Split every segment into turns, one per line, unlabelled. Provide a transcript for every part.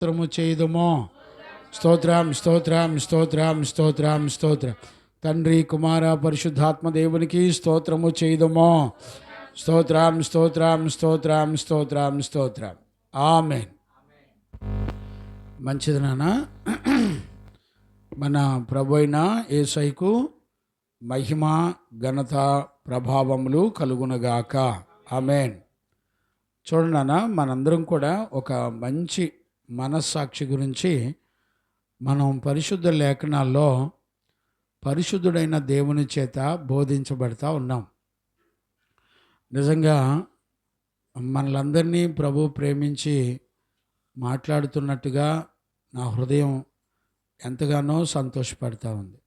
స్తోత్రము చేయుదుము. స్తోత్రం స్తోత్రం స్తోత్రం స్తోత్రం స్తోత్రం. తండ్రి కుమార పరిశుద్ధాత్మ దేవునికి స్తోత్రము చేయుదుము. స్తోత్రం స్తోత్రం స్తోత్రం స్తోత్రం స్తోత్రం. ఆమేన్. మంచిది నాన్న. మన ప్రభు అయిన యేసయ్యకు మహిమ ఘనత ప్రభావములు కలుగునగాక. ఆమేన్. చూడండి నాన్న, మనందరం కూడా ఒక మంచి మనస్సాక్షి గురించి మనం పరిశుద్ధ లేఖనాల్లో పరిశుద్ధుడైన దేవుని చేత బోధించబడతా ఉన్నాం. నిజంగా మనలందరినీ ప్రభు ప్రేమించి మాట్లాడుతున్నట్టుగా నా హృదయం ఎంతగానో సంతోషపడతా ఉంది.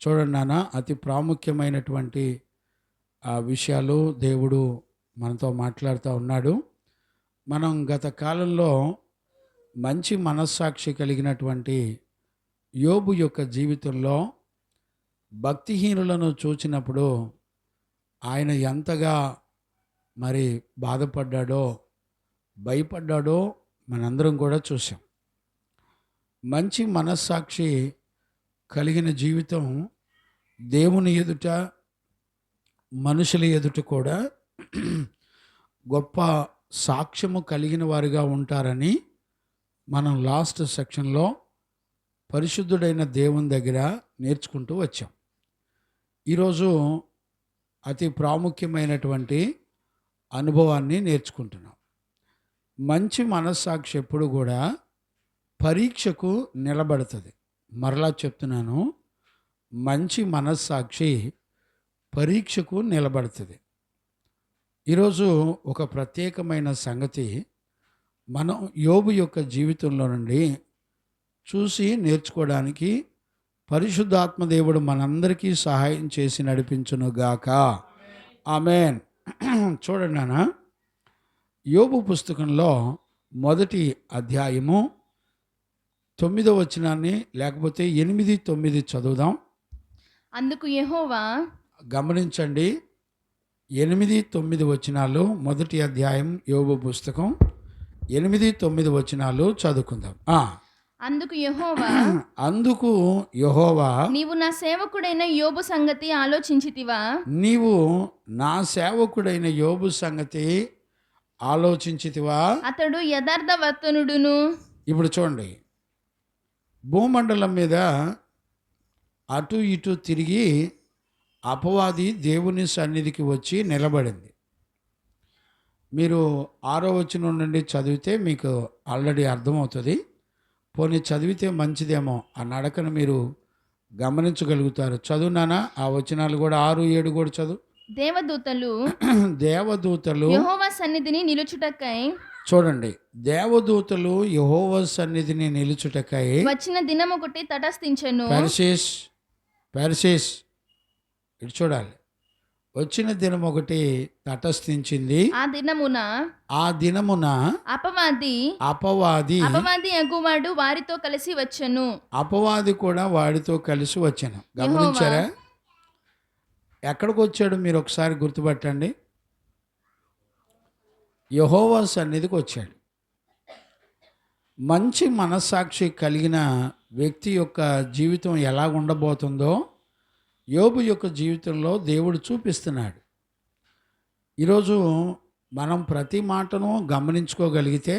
చూడండి నాన్న, అతి ప్రాముఖ్యమైనటువంటి ఆ విషయాలు దేవుడు మనతో మాట్లాడుతూ ఉన్నాడు. మనం గత కాలంలో మంచి మనస్సాక్షి కలిగినటువంటి యోబు యొక్క జీవితంలో భక్తిహీనులను చూచినప్పుడు ఆయన ఎంతగా మరి బాధపడ్డాడో, భయపడ్డాడో మనందరం కూడా చూసాం. మంచి మనస్సాక్షి కలిగిన జీవితం దేవుని ఎదుట, మనుషుల ఎదుట కూడా గొప్ప సాక్ష్యము కలిగిన వారిగా ఉంటారని మనం లాస్ట్ సెక్షన్లో పరిశుద్ధుడైన దేవుని దగ్గర నేర్చుకుంటూ వచ్చాం. ఈరోజు అతి ప్రాముఖ్యమైనటువంటి అనుభవాన్ని నేర్చుకుంటున్నాం. మంచి మనస్సాక్షి ఎప్పుడు కూడా పరీక్షకు నిలబడుతుంది. మరలా చెప్తున్నాను, మంచి మనస్సాక్షి పరీక్షకు నిలబడుతుంది. ఈరోజు ఒక ప్రత్యేకమైన సంగతి మనం యోబు యొక్క జీవితంలో నుండి చూసి నేర్చుకోవడానికి పరిశుద్ధాత్మ దేవుడు మనందరికీ సహాయం చేసి నడిపించునుగాక. ఆమేన్. చూడండి నాన్న, యోబు పుస్తకంలో మొదటి అధ్యాయము 9వ వచనాన్ని లేకపోతే 8, 9 చదువుదాం.
అందుకు యెహోవా,
గమనించండి, 8, 9 వచనాలు, మొదటి అధ్యాయం యోబు పుస్తకం 8, 9 వచనాలు చదువుకుందాం.
అందుకు యెహోవా,
అందుకు యెహోవా,
నీవు నా సేవకుడైన యోబు సంగతి ఆలోచించితివా?
నీవు నా సేవకుడైన యోబు సంగతి ఆలోచించితివా?
అతడు యథార్థవర్తనుడును.
ఇప్పుడు చూడండి, భూమండలం మీద అటు ఇటు తిరిగి అపవాది దేవుని సన్నిధికి వచ్చి నిలబడింది. మీరు 6వ వచనం నుండి చదివితే మీకు ఆల్రెడీ అర్థమవుతుంది. పోనీ చదివితే మంచిదేమో, ఆ నడకను మీరు గమనించగలుగుతారు. చదువునానా ఆ వచనాలు కూడా 6, 7 కూడా చదువు. దేవదూతలు
యెహోవా సన్నిధిని నిలుచుటకై,
చూడండి, దేవదూతలు యెహోవా సన్నిధిని నిలుచుటకై
వచ్చిన దినం ఒకటి తటస్థించెను.
పెర్సిస్ ఇటు చూడాలి. వచ్చిన దినం ఒకటి తటస్థించింది. ఆ దినమున అపవాది
అగువాడు వారితో కలిసి వచ్చెను.
అపవాది కూడా వాడితో కలిసి వచ్చాను. గమనించారా? ఎక్కడికి వచ్చాడు మీరు ఒకసారి గుర్తుపట్టండి. యెహోవా సన్నిధికి వచ్చాడు. మంచి మనస్సాక్షి కలిగిన వ్యక్తి యొక్క జీవితం ఎలా ఉండబోతుందో యోబు యొక్క జీవితంలో దేవుడు చూపిస్తున్నాడు. ఈరోజు మనం ప్రతి మాటను గమనించుకోగలిగితే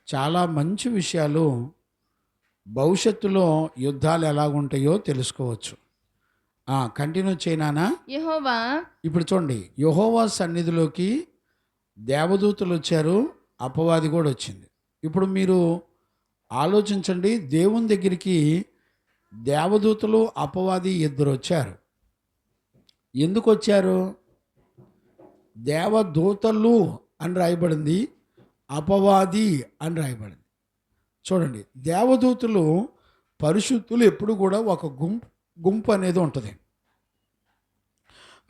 చాలా మంచి విషయాలు, భవిష్యత్తులో యుద్ధాలు ఎలాగుంటాయో తెలుసుకోవచ్చు. కంటిన్యూ చేయనానా?
యెహోవా,
ఇప్పుడు చూడండి, యెహోవా సన్నిధిలోకి దేవదూతలు వచ్చారు, అపవాది కూడా వచ్చింది. ఇప్పుడు మీరు ఆలోచించండి, దేవుని దగ్గరికి దేవదూతలు, అపవాది ఇద్దరు వచ్చారు. ఎందుకు వచ్చారు? దేవదూతలు అని రాయబడింది, అపవాది అని రాయబడింది. చూడండి, దేవదూతలు పరిశుద్ధులు ఎప్పుడు కూడా ఒక గుంపు అనేది ఉంటుంది.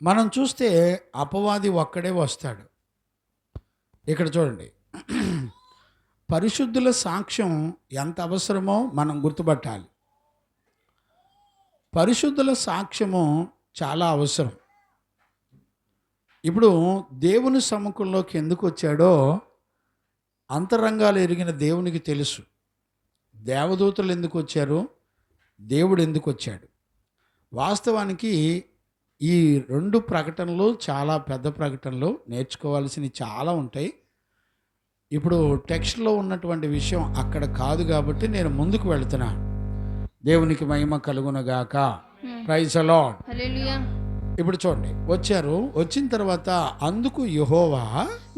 మనం చూస్తే అపవాది ఒక్కడే వస్తాడు. ఇక్కడ చూడండి, పరిశుద్ధుల సాక్ష్యం ఎంత అవసరమో మనం గుర్తుపట్టాలి. పరిశుద్ధుల సాక్ష్యము చాలా అవసరం. ఇప్పుడు దేవుని సముఖంలోకి ఎందుకు వచ్చాడో అంతరంగాలు ఎరిగిన దేవునికి తెలుసు దేవదూతలు ఎందుకు వచ్చారు, దేవుడు ఎందుకు వచ్చాడు. వాస్తవానికి ఈ 2 ప్రకటనలు చాలా పెద్ద ప్రకటనలు, నేర్చుకోవాల్సినవి చాలా ఉంటాయి. ఇప్పుడు టెక్స్ట్లో ఉన్నటువంటి విషయం అక్కడ కాదు కాబట్టి నేను ముందుకు వెళ్తున్నా. దేవునికి మహిమ కలుగునగాక. Praise the lord.
హల్లెలూయా.
ఇప్పుడు చూడండి, వచ్చారు. వచ్చిన తర్వాత అందుకు యెహోవా,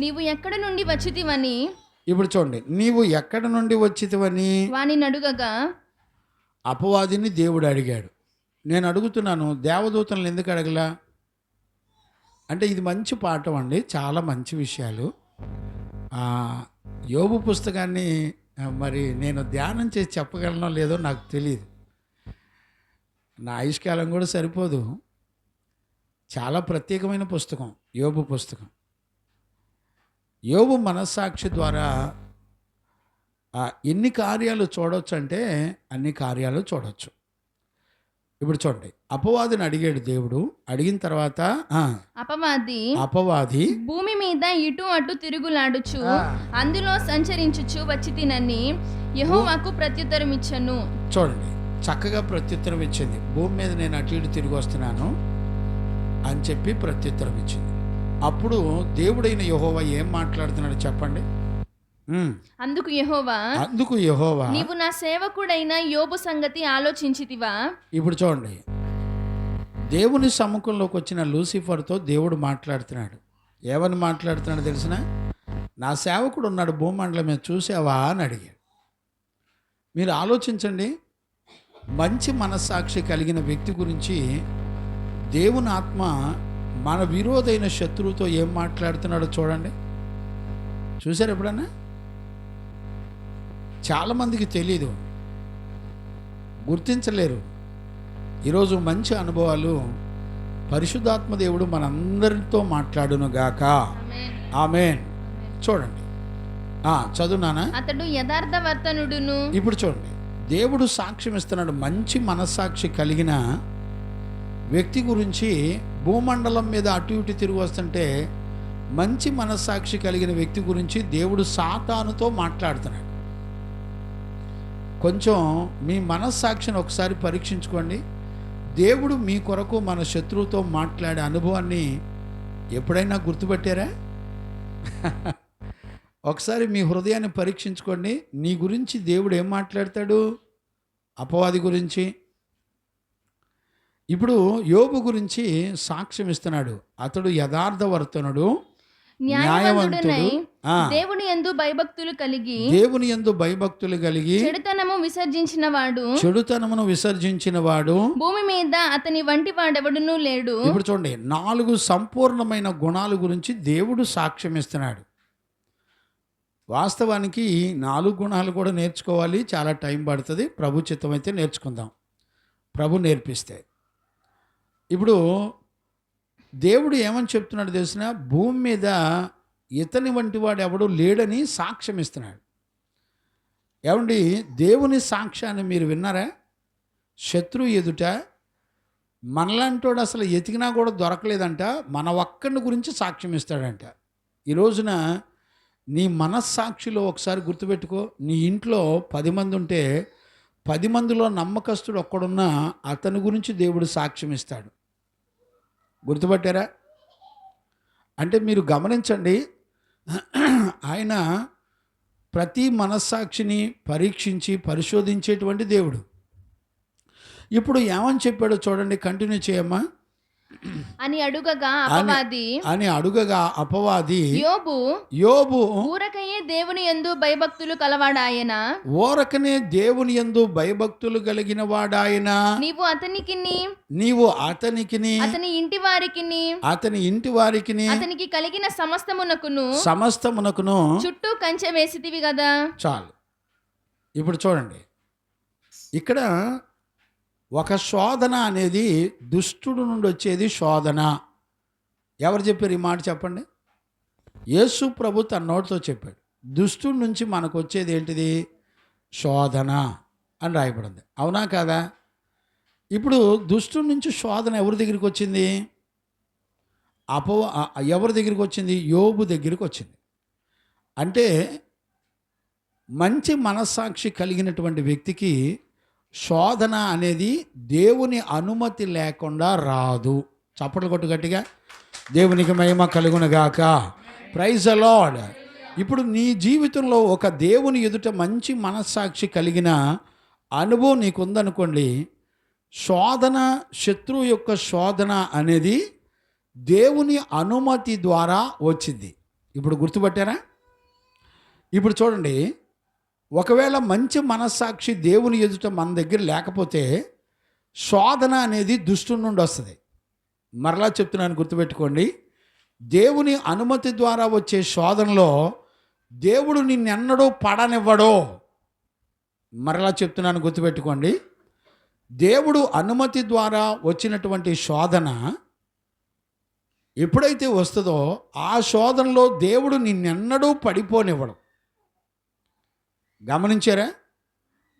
నీవు ఎక్కడ నుండి వచ్చితివని
ఇప్పుడు చూడండి, నీవు ఎక్కడ నుండి వచ్చితివని
వానిని అడుగగా
అపవాదిని దేవుడు అడిగాడు. నేను అడుగుతున్నాను, దేవదూతలను ఎందుకు అడగలా అంటే ఇది మంచి పాఠం అండి, చాలా మంచి విషయాలు. యోబు పుస్తకాన్ని మరి నేను ధ్యానం చేసి చెప్పగలనో లేదో నాకు తెలియదు, నా ఆయుష్కాలం కూడా సరిపోదు. చాలా ప్రత్యేకమైన పుస్తకం యోబు పుస్తకం. యోబు మనస్సాక్షి ద్వారా ఎన్ని కార్యాలు చూడవచ్చు అంటే అన్ని కార్యాలు చూడవచ్చు. ఇప్పుడు చూడండి, అపవాదిని అడిగాడు దేవుడు. అడిగిన తర్వాత అపవాది
భూమి మీద ఇటు అటు తిరుగులాడుచు అందులో సంచరించుచు వచ్చి తినని యెహోవాకు ప్రత్యుత్తరం ఇచ్చెను.
చూడండి, చక్కగా ప్రత్యుత్తరం ఇచ్చింది. భూమి మీద నేను అటు ఇటు తిరిగి వస్తున్నాను అని చెప్పి ప్రత్యుత్తరం ఇచ్చింది. అప్పుడు దేవుడైన యెహోవా ఏం మాట్లాడుతున్నాడు చెప్పండి.
అందుకు యెహోవా నీవు నా సేవకుడైన యోబు సంగతి ఆలోచించితివా.
ఇప్పుడు చూడండి, దేవుని సముఖంలోకి వచ్చిన లూసిఫర్తో దేవుడు మాట్లాడుతున్నాడు. ఏమని మాట్లాడుతున్నాడు తెలిసిన, నా సేవకుడు ఉన్నాడు భూమండలం మీద, చూసావా అని అడిగాడు. మీరు ఆలోచించండి, మంచి మనస్సాక్షి కలిగిన వ్యక్తి గురించి దేవుని ఆత్మ మన విరోధైన శత్రువుతో ఏం మాట్లాడుతున్నాడో చూడండి. చూసారు ఎప్పుడన్నా? చాలామందికి తెలీదు, గుర్తించలేరు. ఈరోజు మంచి అనుభవాలు పరిశుద్ధాత్మ దేవుడు మనందరితో మాట్లాడును గాక. ఆమేన్. చూడండి, చదువునానా.
అతడు యథార్థవర్తనుడును.
ఇప్పుడు చూడండి, దేవుడు సాక్ష్యం ఇస్తున్నాడు. మంచి మనస్సాక్షి కలిగిన వ్యక్తి గురించి భూమండలం మీద అటు ఇటు తిరిగి వస్తుంటే మంచి మనస్సాక్షి కలిగిన వ్యక్తి గురించి దేవుడు సాతానుతో మాట్లాడుతున్నాడు. కొంచెం మీ మనస్సాక్షిని ఒకసారి పరీక్షించుకోండి. దేవుడు మీ కొరకు మన శత్రువుతో మాట్లాడే అనుభవాన్ని ఎప్పుడైనా గుర్తుపట్టారా? ఒకసారి మీ హృదయాన్ని పరీక్షించుకోండి. నీ గురించి దేవుడు ఏం మాట్లాడతాడు? అపవాది గురించి. ఇప్పుడు యోబు గురించి సాక్ష్యం ఇస్తున్నాడు. అతడు యథార్థవర్తనుడు, న్యాయవంతుడు,
దేవుని యందు భయభక్తులు కలిగి చెడుతనమును విసర్జించిన వాడు భూమి మీద అతని వంటి వాడెవడునూ లేడు. ఇప్పుడు చూడండి, 4 సంపూర్ణమైన గుణాల గురించి దేవుడు సాక్ష్యం ఇస్తున్నాడు. వాస్తవానికి 4 గుణాలు కూడా నేర్చుకోవాలి, చాలా టైం పడుతుంది. ప్రభు చిత్తమైతే నేర్చుకుందాం, ప్రభు నేర్పిస్తే. ఇప్పుడు దేవుడు ఏమని చెప్తున్నాడు తెలిసిన, భూమి మీద ఇతని వంటి వాడు ఎవడు లేడని సాక్ష్యం ఇస్తున్నాడు. ఏమండి, దేవుని సాక్ష్యాన్ని మీరు విన్నారా? శత్రువు ఎదుట మనలాంటోడు అసలు ఎతికినా కూడా దొరకలేదంట, మన ఒక్కడిని గురించి సాక్ష్యం ఇస్తాడంట. ఈ రోజున నీ మనస్సాక్షిలో ఒకసారి గుర్తుపెట్టుకో. నీ ఇంట్లో 10 మంది ఉంటే 10 మందిలో నమ్మకస్తుడు ఒక్కడున్నా అతని గురించి దేవుడు సాక్ష్యం ఇస్తాడు. గుర్తుపట్టారా? అంటే మీరు గమనించండి, ఆయన ప్రతి మనస్సాక్షిని పరీక్షించి పరిశోధించేటువంటి దేవుడు. ఇప్పుడు ఏమని చెప్పాడో చూడండి, కంటిన్యూ చేయమ్మా. అని
అడుగగా అపవాది
యోబు ఊరకనే దేవుని యందు భయభక్తులు కలవాడాయన,
ఊరకనే దేవుని యందు భయభక్తులు కలిగిన వాడాయన,
నీవు
అతనికి
అతని ఇంటి వారికి అతనికి కలిగిన సమస్తమునకును చుట్టూ కంచె వేసితివి కదా.
చాలు. ఇప్పుడు చూడండి, ఇక్కడ ఒక శోధన అనేది దుష్టుడు నుండి వచ్చేది శోధన. ఎవరు చెప్పారు ఈ మాట చెప్పండి? యేసు ప్రభు తన నోటితో చెప్పాడు. దుష్టుడి నుంచి మనకు వచ్చేది ఏంటిది? శోధన అని రాయబడింది. అవునా కాదా? ఇప్పుడు దుష్టుడి నుంచి శోధన ఎవరి దగ్గరికి వచ్చింది? ఎవరి దగ్గరికి వచ్చింది? యోబు దగ్గరికి వచ్చింది. అంటే మంచి మనస్సాక్షి కలిగినటువంటి వ్యక్తికి శోధన అనేది దేవుని అనుమతి లేకుండా రాదు. చప్పట్లు కొట్టు గట్టిగా, దేవునికి మహిమ కలుగునుగాక. Praise the Lord. ఇప్పుడు నీ జీవితంలో ఒక దేవుని ఎదుట మంచి మనస్సాక్షి కలిగిన అనుభవం నీకుందనుకోండి, శోధన, శత్రువు యొక్క శోధన అనేది దేవుని అనుమతి ద్వారా వచ్చింది. ఇప్పుడు గుర్తుపట్టారా? ఇప్పుడు చూడండి, ఒకవేళ మంచి మనస్సాక్షి దేవుని ఎదుట మన దగ్గర లేకపోతే శోధన అనేది దుష్టుడి నుండి వస్తుంది. మరలా చెప్తున్నాను, గుర్తుపెట్టుకోండి. దేవుని అనుమతి ద్వారా వచ్చే శోధనలో దేవుడు నిన్నెన్నడూ పడనివ్వడో. మరలా చెప్తున్నాను, గుర్తుపెట్టుకోండి. దేవుడు అనుమతి ద్వారా వచ్చినటువంటి శోధన ఎప్పుడైతే వస్తుందో ఆ శోధనలో దేవుడు నిన్నెన్నడూ పడిపోనివ్వడం. గమనించారా?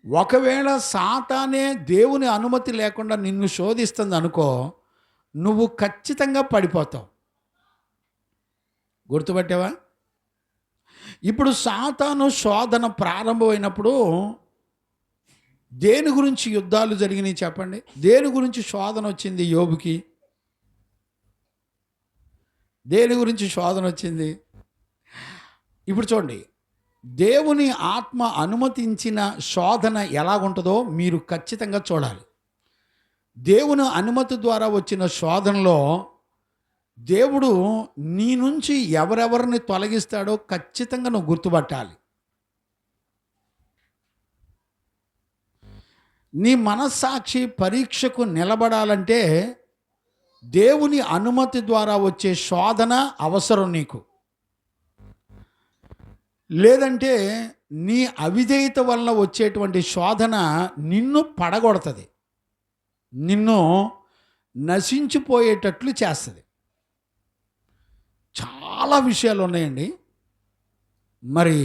ఒకవేళ సాతానే దేవుని అనుమతి లేకుండా నిన్ను శోధిస్తుంది అనుకో, నువ్వు ఖచ్చితంగా పడిపోతావు. గుర్తుపట్టావా? ఇప్పుడు సాతాను శోధన ప్రారంభమైనప్పుడు దేని గురించి యుద్ధాలు జరిగినాయి చెప్పండి? దేని గురించి శోధన వచ్చింది యోబుకి? దేని గురించి శోధన వచ్చింది? ఇప్పుడు చూడండి, దేవుని ఆత్మ అనుమతించిన శోధన ఎలాగుంటుందో మీరు ఖచ్చితంగా చూడాలి. దేవుని అనుమతి ద్వారా వచ్చిన శోధనలో దేవుడు నీ నుంచి ఎవరెవరిని తొలగిస్తాడో ఖచ్చితంగా నువ్వు గుర్తుపట్టాలి. నీ మనస్సాక్షి పరీక్షకు నిలబడాలంటే దేవుని అనుమతి ద్వారా వచ్చే శోధన అవసరం నీకు. లేదంటే నీ అవిధేయత వల్ల వచ్చేటువంటి శోధన నిన్ను పడగొడుతుంది, నిన్ను నశించిపోయేటట్లు చేస్తుంది. చాలా విషయాలు ఉన్నాయండి. మరి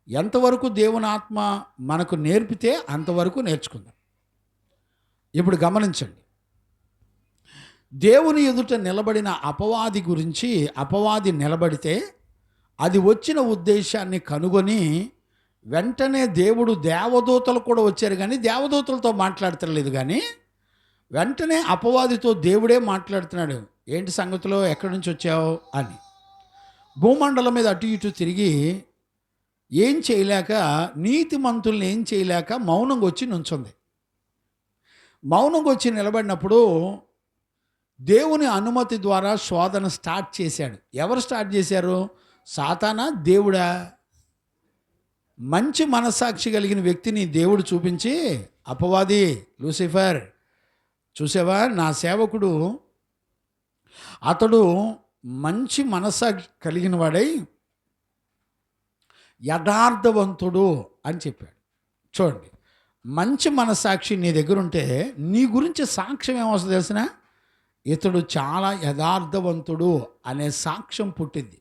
ఎంతవరకు దేవుని ఆత్మ మనకు నేర్పితే అంతవరకు నేర్చుకుందాం. ఇప్పుడు గమనించండి, దేవుని ఎదుట నిలబడిన అపవాది గురించి, అపవాది నిలబడితే అది వచ్చిన ఉద్దేశాన్ని కనుగొని వెంటనే దేవుడు, దేవదూతలు కూడా వచ్చారు కానీ దేవదూతలతో మాట్లాడతలేదు, కానీ వెంటనే అపవాదితో దేవుడే మాట్లాడుతున్నాడు. ఏంటి సంగతిలో, ఎక్కడి నుంచి వచ్చావు అని. భూమండలం మీద అటు ఇటు తిరిగి ఏం చేయలేక, నీతిమంతుల్ని ఏం చేయలేక మౌనంగా వచ్చి నుంచుంది. మౌనంగా వచ్చి నిలబడినప్పుడు దేవుని అనుమతి ద్వారా శోధన స్టార్ట్ చేశాడు. ఎవరు స్టార్ట్ చేశారు? సాతానా, దేవుడా? మంచి మనస్సాక్షి కలిగిన వ్యక్తిని దేవుడు చూపించి, అపవాది లూసిఫర్, చూసావా నా సేవకుడు, అతడు మంచి మనస్సాక్షి కలిగిన వాడై యథార్థవంతుడు అని చెప్పాడు. చూడండి, మంచి మనస్సాక్షి నీ దగ్గర ఉంటే నీ గురించి సాక్ష్యం ఏమొస్తుంది తెలిసిన? ఇతడు చాలా యథార్థవంతుడు అనే సాక్ష్యం పుట్టింది.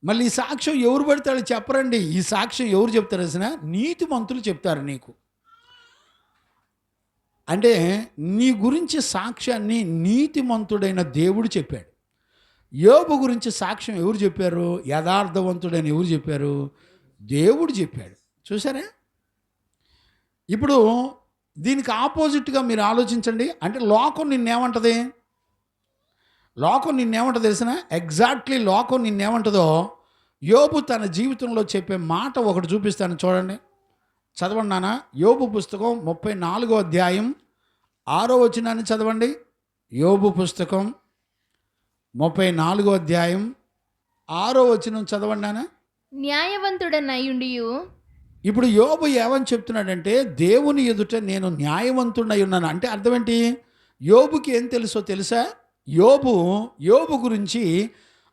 మళ్ళీ ఈ సాక్ష్యం ఎవరు పడతాడు చెప్పరండి. ఈ సాక్ష్యం ఎవరు చెప్తారు తెలిసిన? నీతిమంతులు చెప్తారు నీకు. అంటే నీ గురించి సాక్ష్యాన్ని నీతిమంతుడైన దేవుడు చెప్పాడు. యోబు గురించి సాక్ష్యం ఎవరు చెప్పారు? యథార్థవంతుడని ఎవరు చెప్పారు? దేవుడు చెప్పాడు. చూసారా? ఇప్పుడు దీనికి ఆపోజిట్గా మీరు ఆలోచించండి. అంటే లోకం నిన్నేమంటుంది? లోకం నిన్నేమంటుంది తెలిసిన? ఎగ్జాక్ట్లీ లోకం నిన్నేమంటుందో యోబు తన జీవితంలో చెప్పే మాట ఒకటి చూపిస్తాను, చూడండి. చదవండి నాన్న. యోబు పుస్తకం 34వ అధ్యాయం 6వ వచనాన్ని చదవండి. యోబు పుస్తకం 34వ అధ్యాయం 6వ వచనం చదవండి నాన్న.
న్యాయవంతుడనయుండియు. ఇప్పుడు
యోబు ఏమని చెప్తున్నాడంటే, దేవుని ఎదుట నేను న్యాయవంతుడై ఉన్నాను. అంటే అర్థం ఏంటి? యోబుకి ఏం తెలుసో తెలుసా? యోబు గురించి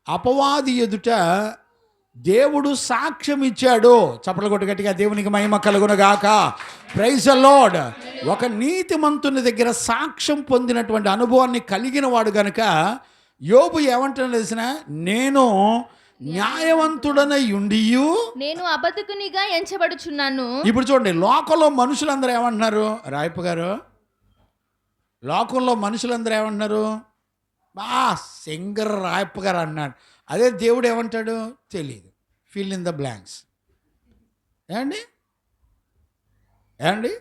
అపవాది ఎదుట దేవుడు సాక్ష్యం ఇచ్చాడు. చప్పట్లు కొట్టు గట్టిగా, దేవునికి మహిమ కలుగునుగాక. Praise the Lord. ఒక నీతిమంతుని దగ్గర సాక్ష్యం పొందినటువంటి అనుభవాన్ని కలిగిన వాడు గనుక యోబు ఏమంటాడు తెలిసిన? నేను న్యాయవంతుడనై ఉండియు
నేను అబద్ధకునిగా ఎంచబడుచున్నాను.
ఇప్పుడు చూడండి, లోకంలో మనుషులందరూ ఏమంటున్నారు? రాయప్ప గారు, లోకంలో మనుషులందరూ ఏమంటున్నారు? సింగర్ రాయప్ప గారు అన్నాడు. అదే దేవుడు ఏమంటాడు తెలియదు. Fill in the blanks. ఏమండి ఏమండి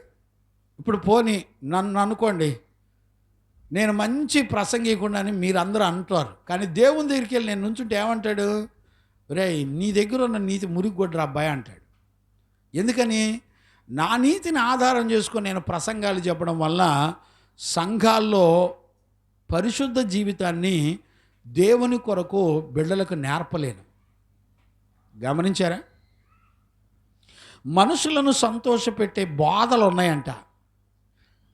ఇప్పుడు పోనీ నన్ను అనుకోండి, నేను మంచి ప్రసంగికుండా అని మీరందరూ అంటారు, కానీ దేవుని దగ్గరికి వెళ్ళి నేను నుంచుంటే ఏమంటాడు? రే, నీ దగ్గర ఉన్న నీతి మురిగొడ్డురా అబ్బాయి అంటాడు. ఎందుకని? నా నీతిని ఆధారం చేసుకొని నేను ప్రసంగాలు చెప్పడం వల్ల సంఘాల్లో పరిశుద్ధ జీవితాన్ని దేవుని కొరకు బిడ్డలకు నేర్పలేను. గమనించారా? మనుషులను సంతోషపెట్టే బాధలు ఉన్నాయంట.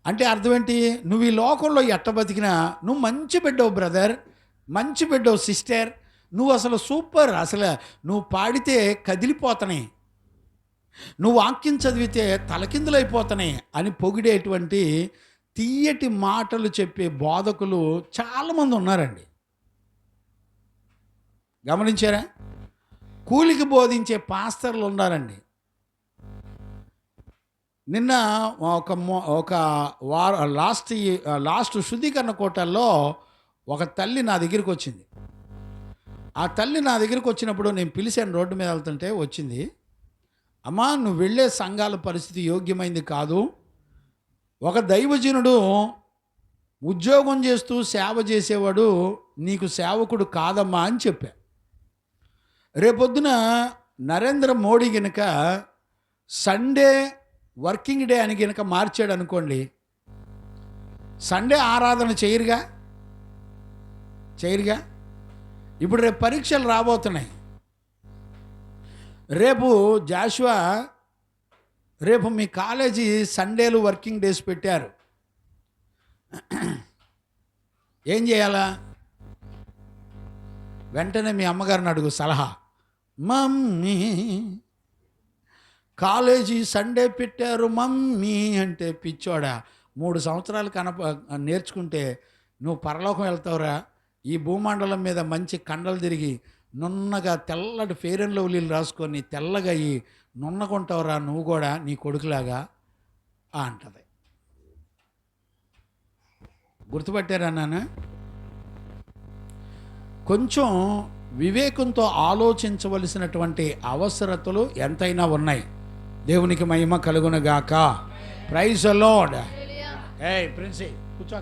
అంటే అర్థం ఏంటి? నువ్వు ఈ లోకంలో ఎట్ట బతికినా నువ్వు మంచి బిడ్డవు బ్రదర్, మంచి బిడ్డవు సిస్టర్, నువ్వు అసలు సూపర్, అసలు నువ్వు పాడితే కదిలిపోతానే, నువ్వు వాక్యం చదివితే తలకిందులైపోతానే అని పొగిడేటువంటి తీయటి మాటలు చెప్పే బోధకులు చాలామంది ఉన్నారండి. గమనించారా? కూలికి బోధించే పాస్టర్లు ఉన్నారండి. నిన్న ఒక లాస్ట్ శుద్ధీకరణ కోటల్లో ఒక తల్లి నా దగ్గరికి వచ్చింది. ఆ తల్లి నా దగ్గరికి వచ్చినప్పుడు నేను పిలిచాను, రోడ్డు మీద వెళ్తుంటే వచ్చింది. అమ్మా, నువ్వు వెళ్ళే సంఘాల పరిస్థితి యోగ్యమైంది కాదు, ఒక దైవజనుడు ఉద్యోగం చేస్తూ సేవ చేసేవాడు నీకు సేవకుడు కాదమ్మా అని చెప్పా. రేపొద్దున నరేంద్ర మోడీ గనుక సండే వర్కింగ్ డే అని గనుక మార్చాడు అనుకోండి, సండే ఆరాధన చేయరుగా. ఇప్పుడు రేపు పరీక్షలు రాబోతున్నాయి. రేపు జాషువా, రేపు మీ కాలేజీ సండేలు వర్కింగ్ డేస్ పెట్టారు. ఏం చేయాలా? వెంటనే మీ అమ్మగారిని అడుగు సలహా. మమ్మీ, కాలేజీ సండే పెట్టారు మమ్మీ అంటే, పిచ్చోడా, 3 సంవత్సరాలు నేర్చుకుంటే నువ్వు పరలోకం వెళ్తావురా. ఈ భూమండలం మీద మంచి కండలు తిరిగి నున్నగా తెల్లటి ఫెయిర్ అండ్ లవ్లీలు రాసుకొని తెల్లగా ఈ నున్నకుంటావురా నువ్వు కూడా నీ కొడుకులాగా అంటది. గుర్తుపట్టారా నాన్న? కొంచెం వివేకంతో ఆలోచించవలసినటువంటి అవసరతలు ఎంతైనా ఉన్నాయి. దేవునికి మహిమ కలుగునుగాక. Praise the Lord. ఏయ్ ప్రిన్సీ, కూర్చో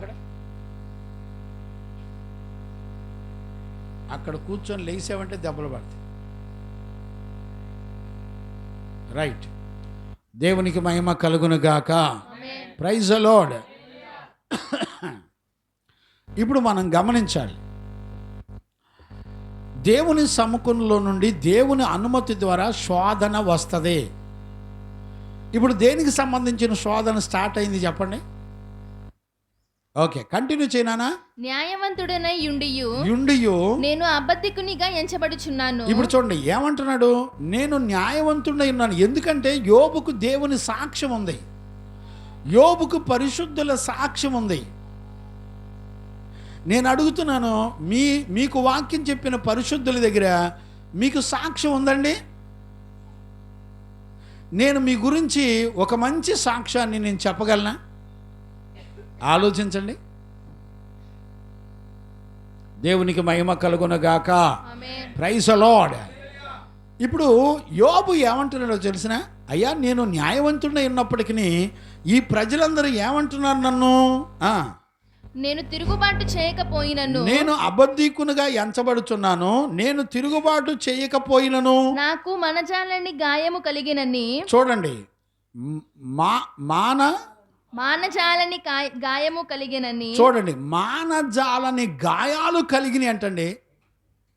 అక్కడ కూర్చొని లేసావంటే దెబ్బలు పడతాయి. రైట్. దేవునికి మహిమ కలుగునుగాక. Praise the Lord. ఇప్పుడు మనం గమనించాలి, దేవుని సముఖంలో నుండి దేవుని అనుమతి ద్వారా శోధన వస్తుంది. ఇప్పుడు దేనికి సంబంధించిన శోధన స్టార్ట్ అయింది చెప్పండి? ఓకే, కంటిన్యూ చేయనా?
న్యాయవంతుడనై యుండియు నేను అబద్ధికునిగా ఎంచబడుచున్నాను. ఇప్పుడు
చూడండి ఏమంటున్నాడు? నేను న్యాయవంతుడై ఉన్నాను. ఎందుకంటే యోబుకు దేవుని సాక్ష్యం ఉంది, యోబుకు పరిశుద్ధుల సాక్ష్యం ఉంది. నేను అడుగుతున్నాను, మీకు వాక్యం చెప్పిన పరిశుద్ధుల దగ్గర మీకు సాక్ష్యం ఉందండి? నేను మీ గురించి ఒక మంచి సాక్ష్యాన్ని నేను చెప్పగలనా? ఆలోచించండి. దేవునికి మహిమ కలుగునుగాక. Praise the Lord. ఇప్పుడు యోబు ఏమంటున్నాడో తెలిసిన? అయ్యా, నేను న్యాయవంతుడై ఉన్నప్పటికీ ఈ ప్రజలందరూ ఏమంటున్నారు నన్ను?
నేను తిరుగుబాటు చేయకపోయినను,
నేను అబద్ధికునిగా ఎంచబడుచున్నాను, నేను తిరుగుబాటు చేయకపోయినను
నాకు మనజాలని గాయము కలిగినని.
చూడండి,
మానజాలని గాయము కలిగినని.
చూడండి, మానజాలని గాయాలు కలిగినాయి అంటండి.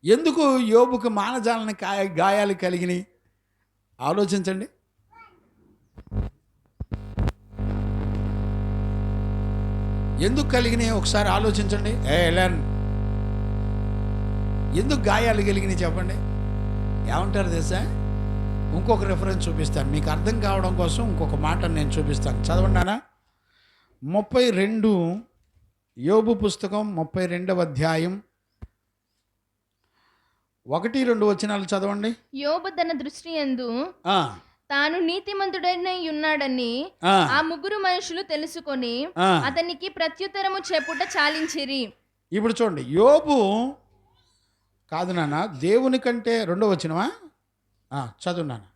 ఎందుకు యోబుకు మానజాలని గాయాలు కలిగినాయి? ఆలోచించండి. ఎందుకు కలిగినాయి ఒకసారి ఆలోచించండి. ఎందుకు గాయాలు కలిగినాయి చెప్పండి? ఏమంటారు తెలుసా? ఇంకొక రెఫరెన్స్ చూపిస్తాను మీకు అర్థం కావడం కోసం. ఇంకొక మాట నేను చూపిస్తాను, చదవండి. 32 యోబు పుస్తకం 32వ అధ్యాయం 1-2 వచనాలు చదవండి.
యోబు తన దృష్టి యందు తాను నీతిమంతుడైనై ఉన్నాడని ఆ 3 మనుషులు తెలుసుకొని అతనికి ప్రత్యుత్తరము చెప్పుట చాలించిరి.
ఇప్పుడు చూడండి, యోబు కాదు నాన్న, దేవుని కంటే 2వ వచనమా? చదువు నాన్న.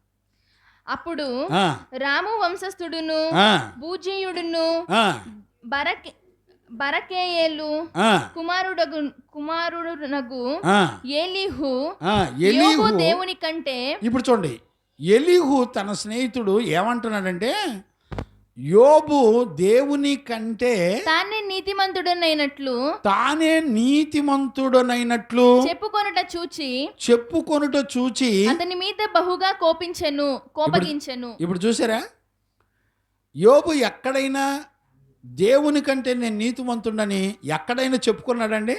అప్పుడు
ఆ,
రాము వంశస్థుడును
ఆ,
బూజీయుడును
ఆ,
బరకేయేలు
ఆ,
కుమారుడునగు
ఆ,
ఏలీహు
ఆ,
యోబు
ఎలీహు.
దేవుని కంటే
ఇప్పుడు చూడండి, ఎలీహు తన స్నేహితుడు ఏమంటున్నాడంటే, యోబు దేవుని కంటే
తానే నీతిమంతుడనైనట్లు
తానే నీతిమంతుడనైనట్లు చెప్పుకొనుట చూచి
అతని మీద బహుగా కోపగించెను.
ఇప్పుడు చూసారా, యోబు ఎక్కడైనా దేవుని కంటే నేను నీతిమంతుడని ఎక్కడైనా చెప్పుకున్నాడండి?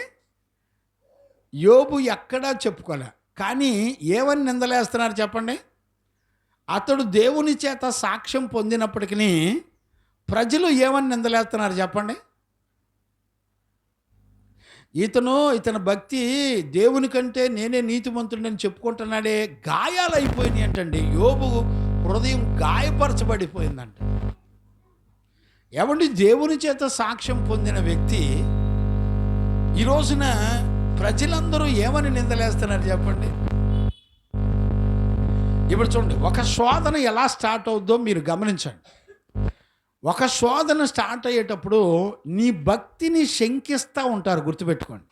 యోబు ఎక్కడా చెప్పుకోలే. కానీ ఏమని నిందలేస్తున్నారు చెప్పండి? అతడు దేవుని చేత సాక్ష్యం పొందినప్పటికీ ప్రజలు ఏమని నిందలేస్తున్నారు చెప్పండి? ఇతని భక్తి దేవుని కంటే నేనే నీతిమంతుడని చెప్పుకుంటున్నాడే, గాయాలైపోయినాయి అంటండి. యోబు హృదయం గాయపరచబడిపోయిందంట. ఏమండి, దేవుని చేత సాక్ష్యం పొందిన వ్యక్తి ఈ రోజున ప్రజలందరూ ఏమని నిందలేస్తున్నారు చెప్పండి? ఇప్పుడు చూడండి, ఒక శోధన ఎలా స్టార్ట్ అవుద్దో మీరు గమనించండి. ఒక శోధన స్టార్ట్ అయ్యేటప్పుడు నీ భక్తిని శంకిస్తూ ఉంటారు, గుర్తుపెట్టుకోండి.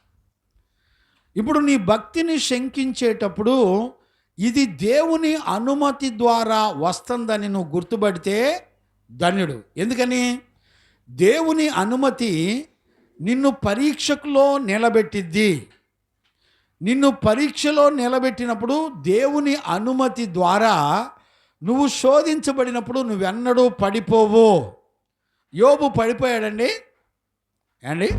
ఇప్పుడు నీ భక్తిని శంకించేటప్పుడు ఇది దేవుని అనుమతి ద్వారా వస్తుందని నువ్వు గుర్తుపడితే ధన్యుడు. ఎందుకని? దేవుని అనుమతి నిన్ను పరీక్షలో నిలబెట్టిద్ది. నిన్ను పరీక్షలో నిలబెట్టినప్పుడు దేవుని అనుమతి ద్వారా నువ్వు శోధించబడినప్పుడు నువ్వెన్నడూ పడిపోవు. యోబు పడిపోయాడండి అండి?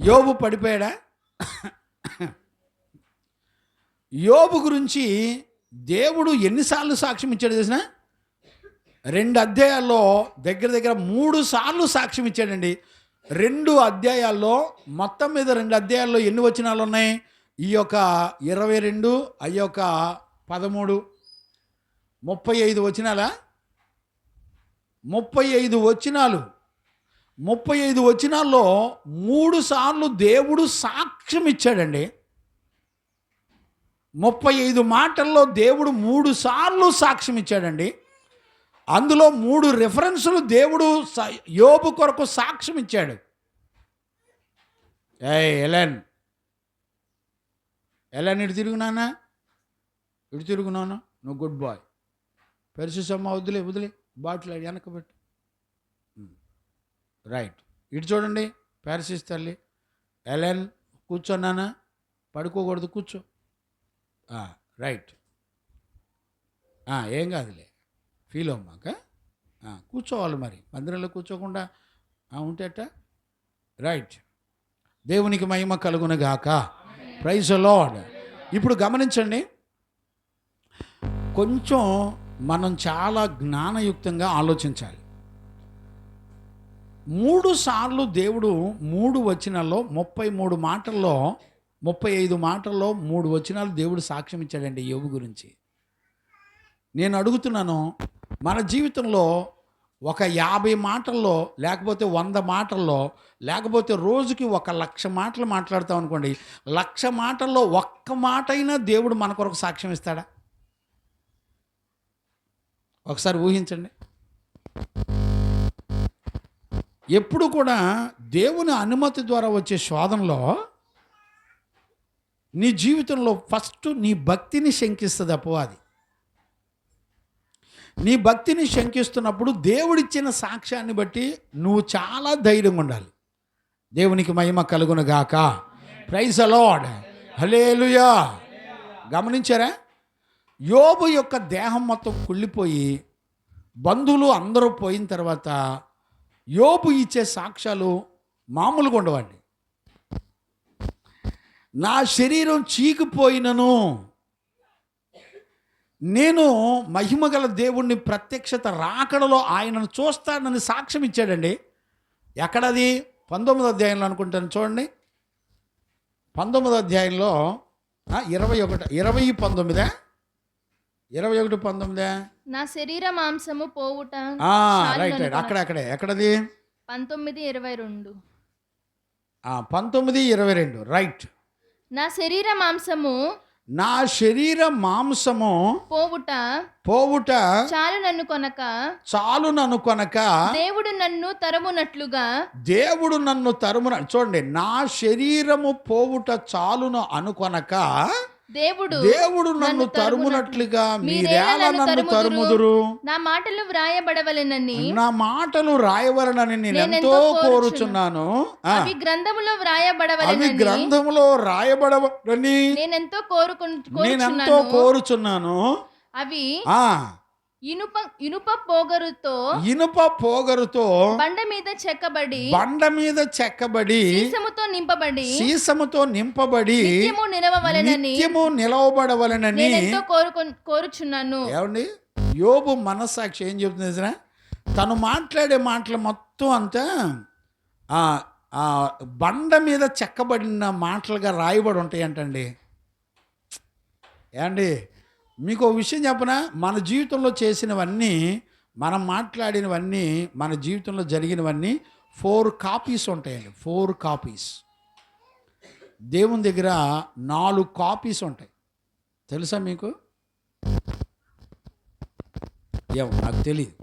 యోబు పడిపోయాడా? యోబు గురించి దేవుడు ఎన్నిసార్లు సాక్ష్యం ఇచ్చాడు తెలిసిన? 2 అధ్యాయాల్లో దగ్గర 3 సార్లు సాక్ష్యం ఇచ్చాడండి. 2 అధ్యాయాల్లో, మొత్తం మీద 2 అధ్యాయాల్లో ఎన్ని వచనాలు ఉన్నాయి? ఈ యొక్క 22, ఈ యొక్క 13, 35 వచనాలా? 35 వచనాలు. 35 వచనాల్లో 3 సార్లు దేవుడు సాక్ష్యం ఇచ్చాడండి. 35 మాటల్లో దేవుడు 3 సార్లు సాక్ష్యం ఇచ్చాడండి. అందులో 3 రిఫరెన్సులు దేవుడు యోబు కొరకు సాక్ష్యం ఇచ్చాడు. ఎలెన్ ఇటు తిరుగునానా, ఇటు తిరుగునాను, నువ్వు గుడ్ బాయ్. పెరిసిసమ్మ వదిలే బాటిల్ వెనక పెట్టు. రైట్. ఇటు చూడండి, పెరిసిస్ తల్లి. ఎలెన్ కూర్చోన్నానా, పడుకోకూడదు, కూర్చో. రైట్. ఏం కాదులే, ఫీల్ అమ్మాక కూర్చోవాలి. మరి మందిరంలో కూర్చోకుండా ఉంటేట. రైట్. దేవునికి మహిమ కలుగునుగాక. Praise the Lord. ఇప్పుడు గమనించండి, కొంచెం మనం చాలా జ్ఞానయుక్తంగా ఆలోచించాలి. 3 సార్లు దేవుడు 3 వచనాల్లో 33 మాటల్లో 35 మాటల్లో 3 వచనాలు దేవుడు సాక్ష్యం ఇచ్చాడండి యోబు గురించి. నేను అడుగుతున్నాను, మన జీవితంలో ఒక 50 మాటల్లో, లేకపోతే 100 మాటల్లో, లేకపోతే రోజుకి 1,00,000 మాటలు మాట్లాడతాం అనుకోండి, 1,00,000 మాటల్లో ఒక్క మాట అయినా దేవుడు మన కొరకు సాక్ష్యం ఇస్తాడా? ఒకసారి ఊహించండి. ఎప్పుడు కూడా దేవుని అనుమతి ద్వారా వచ్చే శోధనలో నీ జీవితంలో ఫస్ట్ నీ భక్తిని శంకిస్తుంది అపవాది. నీ భక్తిని శంకిస్తున్నప్పుడు దేవుడిచ్చిన సాక్ష్యాన్ని బట్టి నువ్వు చాలా ధైర్యంగా ఉండాలి. దేవునికి మహిమ కలుగునుగాక. Praise the lord. హల్లెలూయా. గమనించారా? యోబు యొక్క దేహం మొత్తం కుళ్ళిపోయి బంధువులు అందరూ పోయిన తర్వాత యోబు ఇచ్చే సాక్ష్యాలు మామూలుగా ఉండవండి. నా శరీరం చీకిపోయినను నేను మహిమగల దేవుణ్ణి ప్రత్యక్షత రాకడలో ఆయనను చూస్తానని సాక్ష్యం ఇచ్చాడండి. ఎక్కడది? 19వ అధ్యాయంలో అనుకుంటాను, చూడండి. 19వ అధ్యాయంలో 21:19
నా శరీర మాంసము పోవుట.
రైట్. అక్కడే ఎక్కడది?
19:22.
19:22 రైట్.
నా శరీర మాంసము
నా శరీర మాంసము
పోవుట
పోవుట
చాలు నన్ను కొనక దేవుడు నన్ను తరుమునట్లుగా
చూడండి, నా శరీరము పోవుట చాలును అనుకొనక దేవుడు నన్ను తరుమునట్లుగా మీరేలా నన్ను తరుముదురు?
నా మాటలు వ్రాయబడవలెనని
నేను ఎంతో కోరుచున్నాను.
అవి గ్రంథములో వ్రాయబడవలెనని నేనెంతో కోరుచున్నాను. అవి ఇనుప పోగరుతో బండ మీద చెక్కబడి సీసముతో నింపబడి నిత్యము నిలవబడవలెనని నేనెంతో కోరుచున్నాను.
ఏమండి, యోబు మనస్సాక్షి ఏం చెప్తుంది తెలిసిన? తను మాట్లాడే మాటలు మొత్తం అంతా బండ మీద చెక్కబడిన మాటలుగా రాయబడి ఉంటాయి అంటండి. ఏమండి, మీకు ఒక విషయం చెప్పనా? మన జీవితంలో చేసినవన్నీ, మనం మాట్లాడినవన్నీ, మన జీవితంలో జరిగినవన్నీ 4 కాపీస్ ఉంటాయండి. 4 కాపీస్. దేవుని దగ్గర 4 కాపీస్ ఉంటాయి. తెలుసా మీకు? ఏమో నాకు తెలియదు.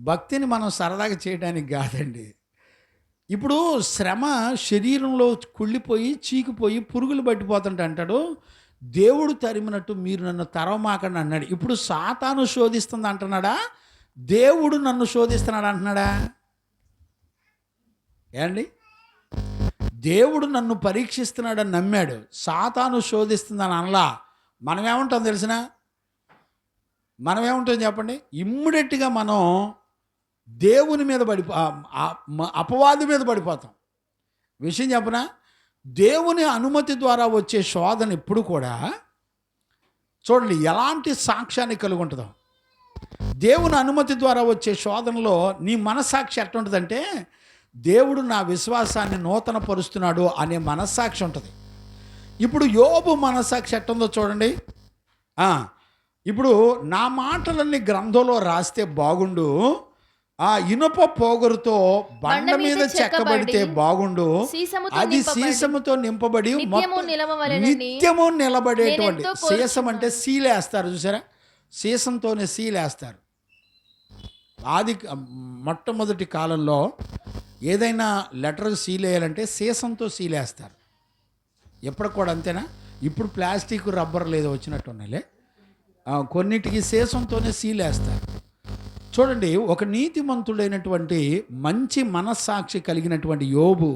భక్తిని మనం సరదాగా చేయడానికి కాదండి. ఇప్పుడు శ్రమ శరీరంలో కుళ్ళిపోయి చీకిపోయి పురుగులు పట్టిపోతుంటే అంటాడు, దేవుడు తరిమినట్టు మీరు నన్ను తరవమాకండి అన్నాడు. ఇప్పుడు సాతాను శోధిస్తుంది అంటున్నాడా? దేవుడు నన్ను శోధిస్తున్నాడు అంటున్నాడా? ఏండి, దేవుడు నన్ను పరీక్షిస్తున్నాడని నమ్మాడు, సాతాను శోధిస్తుందని అనలా. మనమేమంటాం తెలిసిన? మనమేమంటాం చెప్పండి? ఇమ్మీడియట్గా మనం దేవుని మీద అపవాది మీద పడిపోతాం. విషయం చెప్పనా? దేవుని అనుమతి ద్వారా వచ్చే శోధన ఎప్పుడు కూడా చూడండి ఎలాంటి సాక్ష్యాన్ని కలిగి ఉంటుందో. దేవుని అనుమతి ద్వారా వచ్చే శోధనలో నీ మనస్సాక్షి ఎట్లుంటుందంటే, దేవుడు నా విశ్వాసాన్ని నూతన పరుస్తున్నాడు అనే మనస్సాక్షి ఉంటుంది. ఇప్పుడు యోబు మనస్సాక్షి ఎట్టుందో చూడండి. ఇప్పుడు నా మాటలన్నీ గ్రంథంలో రాస్తే బాగుండు, ఇనుప పోగరుతో బండ మీద చెక్కబడితే బాగుండు, అది సీసముతో నింపబడి నిత్యము నిలబడేటువంటి. సీసం అంటే సీలేస్తారు, చూసారా? సీసంతోనే సీలేస్తారు. మొట్టమొదటి కాలంలో ఏదైనా లెటర్ సీల్ వేయాలంటే సీసంతో సీలేస్తారు. ఎప్పటికి కూడా అంతేనా? ఇప్పుడు ప్లాస్టిక్ రబ్బర్ లేదో వచ్చినట్టున్నాయిలే, కొన్నిటికి సీసంతోనే సీలేస్తారు. చూడండి, ఒక నీతిమంతుడైనటువంటి మంచి మనస్సాక్షి కలిగినటువంటి యోబు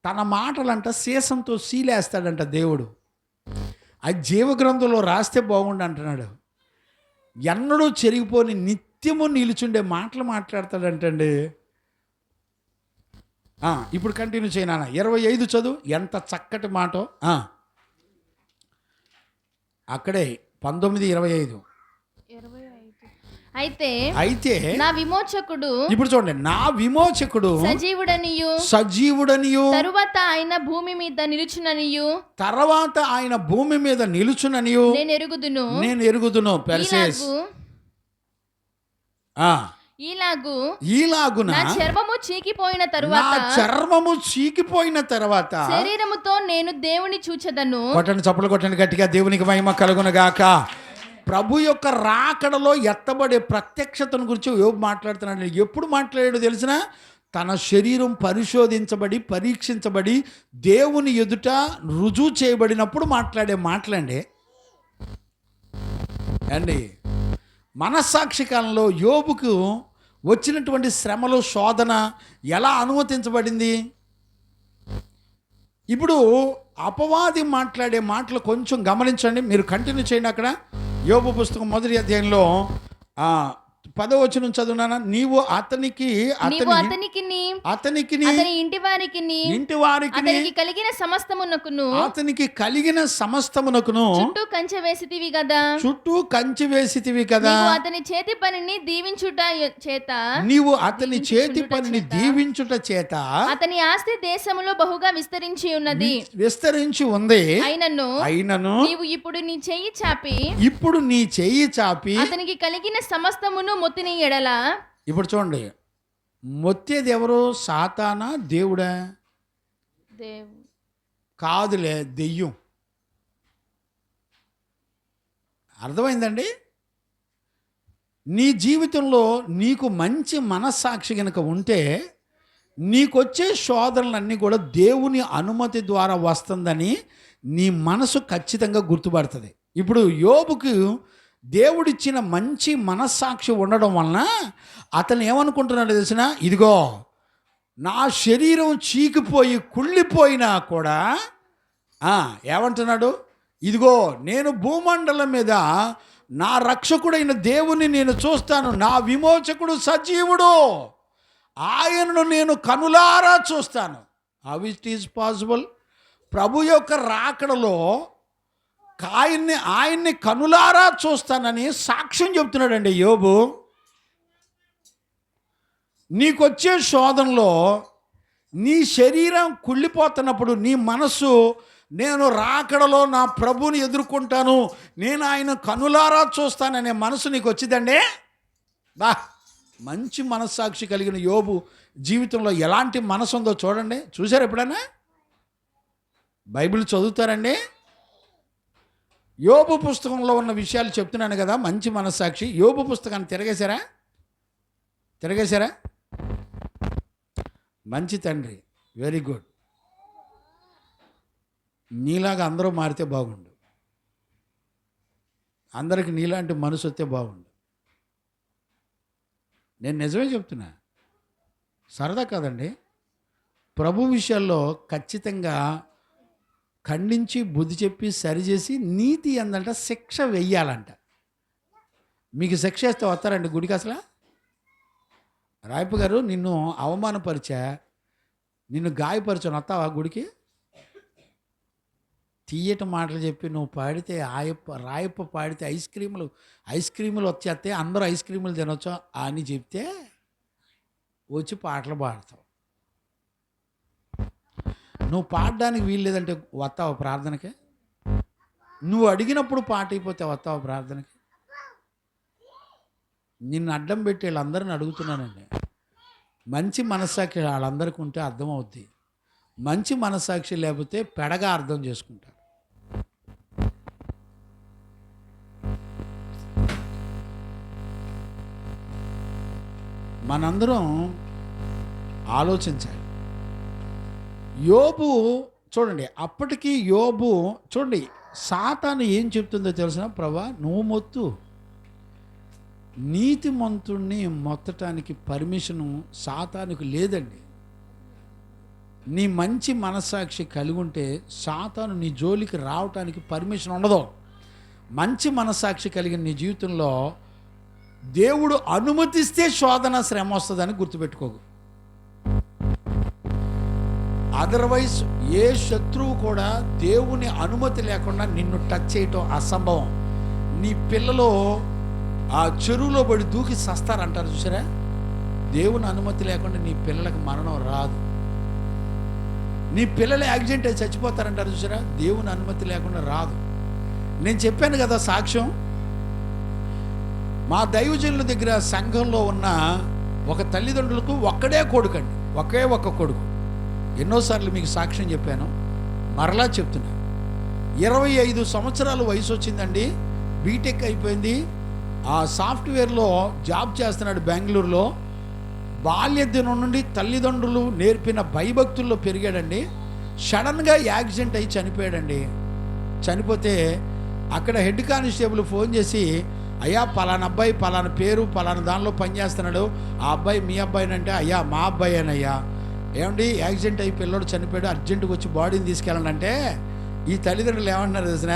తన మాటలంట సీసంతో సీలేస్తాడంట దేవుడు. అది జీవగ్రంథంలో రాస్తే బాగుండు అంటున్నాడు. ఎన్నడూ చెరిగిపోని నిత్యము నిలుచుండే మాటలు మాట్లాడతాడంటండి. ఇప్పుడు కంటిన్యూ చేయనా? 25 చదువు. ఎంత చక్కటి మాటో. అక్కడే 19:25.
అయితే నా విమోచకుడు,
ఇప్పుడు చూడండి, నా విమోచకుడు సజీవుడనియు
తరువాత ఆయన భూమి మీద నిలుచుననియు
నేను ఎరుగుదును. పెర్సేస్ ఈలాగున
చర్మము చీకిపోయిన తరువాత శరీరముతో నేను దేవుని చూచెదను.
కొట్టండి, చప్పలు కొట్టండి గట్టిగా. దేవునికి మహిమ కలుగునుగాక. ప్రభు యొక్క రాకడలో ఎత్తబడే ప్రత్యక్షతను గురించి యోబు మాట్లాడుతున్నాడు. ఎప్పుడు మాట్లాడాడు తెలిసిన? తన శరీరం పరిశోధించబడి పరీక్షించబడి దేవుని ఎదుట రుజువు చేయబడినప్పుడు మాట్లాడే మాటలండి. అండి, మనస్సాక్షి కాలంలో యోబుకు వచ్చినటువంటి శ్రమలు, శోధన ఎలా అనుమతించబడింది? ఇప్పుడు అపవాది మాట్లాడే మాటలు కొంచెం గమనించండి, మీరు కంటిన్యూ చేయండి. అక్కడ యోబు పుస్తకం 1వ అధ్యాయంలో 10వ వచనం చదువునానా? నీవు అతనికి
అతనికి ఇంటి వారికి కలిగిన సమస్తమునకును చుట్టూ కంచె వేసితివి కదా. అతని చేతి పనిని దీవించుట చేత అతని ఆస్తి దేశములో బహుగా విస్తరించి ఉంది. అయినను నీవు ఇప్పుడు నీ చెయ్యి చాపి అతనికి కలిగిన సమస్తమును మొత్తిని ఎడల.
ఇప్పుడు చూడండి, మొత్తేది ఎవరు? సాతానా దేవుడా? కాదులే, దెయ్యం. అర్థమైందండి? నీ జీవితంలో నీకు మంచి మనస్సాక్షి కనుక ఉంటే నీకొచ్చే శోధనలన్నీ కూడా దేవుని అనుమతి ద్వారా వస్తుందని నీ మనసు ఖచ్చితంగా గుర్తుపడుతుంది. ఇప్పుడు యోబుకు దేవుడిచ్చిన మంచి మనస్సాక్షి ఉండడం వలన అతను ఏమనుకుంటున్నాడు తెలిసిన, ఇదిగో నా శరీరం చీకిపోయి కుళ్ళిపోయినా కూడా ఏమంటున్నాడు, ఇదిగో నేను భూమండలం మీద నా రక్షకుడైన దేవుని నేను చూస్తాను, నా విమోచకుడు సజీవుడు, ఆయనను నేను కనులారా చూస్తాను. How it is possible? ప్రభు యొక్క రాకడలో ఆయన్ని కనులారా చూస్తానని సాక్ష్యం చెప్తున్నాడండి యోబు. నీకొచ్చే శోధనలో నీ శరీరం కుళ్ళిపోతున్నప్పుడు నీ మనస్సు, నేను రాకడలో నా ప్రభుని ఎదుర్కొంటాను, నేను ఆయన కనులారా చూస్తాననే మనసు నీకు వచ్చిందండి. మంచి మనస్సాక్షి కలిగిన యోబు జీవితంలో ఎలాంటి మనసు ఉందో చూడండి. చూసారు ఎప్పుడైనా? బైబిల్ చదువుతారండి? యోబు పుస్తకంలో ఉన్న విషయాలు చెప్తున్నాను కదా. మంచి మనస్సాక్షి. యోబు పుస్తకాన్ని తిరగేశారా? మంచి తండ్రి, వెరీ గుడ్. నీలాగా అందరూ మారితే బాగుండు, అందరికి నీలాంటి మనసు వస్తే బాగుండు. నేను నిజమే చెప్తున్నా, సరదా కాదండి. ప్రభు విషయాల్లో ఖచ్చితంగా ఖండించి బుద్ధి చెప్పి సరిచేసి నీతి ఏందంట శిక్ష వెయ్యాలంట. మీకు శిక్ష వేస్తే వస్తారండి గుడికి? అసలు రాయప్ప గారు నిన్ను అవమానపరిచా, నిన్ను గాయపరిచాను, వస్తావా గుడికి? తీయటి మాటలు చెప్పి నువ్వు పాడితే రాయప్ప పాడితే ఐస్ క్రీములు వచ్చేస్తే అందరూ ఐస్ క్రీములు తినొచ్చు అని చెప్తే వచ్చి పాటలు పాడతావు. నువ్వు పాడడానికి వీలు లేదంటే వస్తావా ప్రార్థనకి? నువ్వు అడిగినప్పుడు పాట అయిపోతే వస్తావా ప్రార్థనకి? నిన్ను అడ్డం పెట్టి వీళ్ళందరిని అడుగుతున్నానండి. మంచి మనస్సాక్షి వాళ్ళందరికీ ఉంటే అర్థమవుద్ది. మంచి మనస్సాక్షి లేకపోతే పెడగా అర్థం చేసుకుంటారు. మనందరం ఆలోచించాలి. యోబు చూడండి, అప్పటికి యోబు చూడండి, సాతాను ఏం చెప్తుందో తెలిసిన, ప్రభా నువ్వు మొత్తు, నీతిమంతుణ్ణి మొత్తటానికి పర్మిషను సాతానుకు లేదండి. నీ మంచి మనస్సాక్షి కలిగి ఉంటే సాతాను నీ జోలికి రావటానికి పర్మిషన్ ఉండదు. మంచి మనస్సాక్షి కలిగిన నీ జీవితంలో దేవుడు అనుమతిస్తే శోధన శ్రమ వస్తుందని గుర్తుపెట్టుకోకు. అదర్వైజ్ ఏ శత్రువు కూడా దేవుని అనుమతి లేకుండా నిన్ను టచ్ చేయటం అసంభవం. నీ పిల్లలు ఆ చెరువులో పడి దూకి సస్తారంటారు చూసారా? దేవుని అనుమతి లేకుండా నీ పిల్లలకు మరణం రాదు. నీ పిల్లలు యాక్సిడెంట్ అయి చచ్చిపోతారంటారు చూసారా? దేవుని అనుమతి లేకుండా రాదు. నేను చెప్పాను కదా సాక్ష్యం. మా దైవజనుల దగ్గర సంఘంలో ఉన్న ఒక తల్లిదండ్రులకు ఒక్కడే కొడుకండి, ఒకే ఒక్క కొడుకు. ఎన్నోసార్లు మీకు సాక్ష్యం చెప్పాను, మరలా చెప్తున్నా. 25 సంవత్సరాల వయసు వచ్చిందండి, బీటెక్ అయిపోయింది, ఆ సాఫ్ట్వేర్లో జాబ్ చేస్తున్నాడు బెంగళూరులో. బాల్యదినం నుండి తల్లిదండ్రులు నేర్పిన భయభక్తుల్లో పెరిగాడండి. సడన్గా యాక్సిడెంట్ అయ్యి చనిపోయాడండి. చనిపోతే అక్కడ హెడ్ కానిస్టేబుల్ ఫోన్ చేసి, అయ్యా పలానా అబ్బాయి పలానా పేరు పలానా దానిలో పనిచేస్తున్నాడు, ఆ అబ్బాయి మీ అబ్బాయినంటే, అయ్యా మా అబ్బాయేనయ్యా. ఏమండి యాక్సిడెంట్ అయ్యి పిల్లడు చనిపోయాడు, అర్జెంటుగా వచ్చి బాడీని తీసుకెళ్ళండి అంటే, ఈ తల్లిదండ్రులు ఏమంటున్నారు తెలిసిన,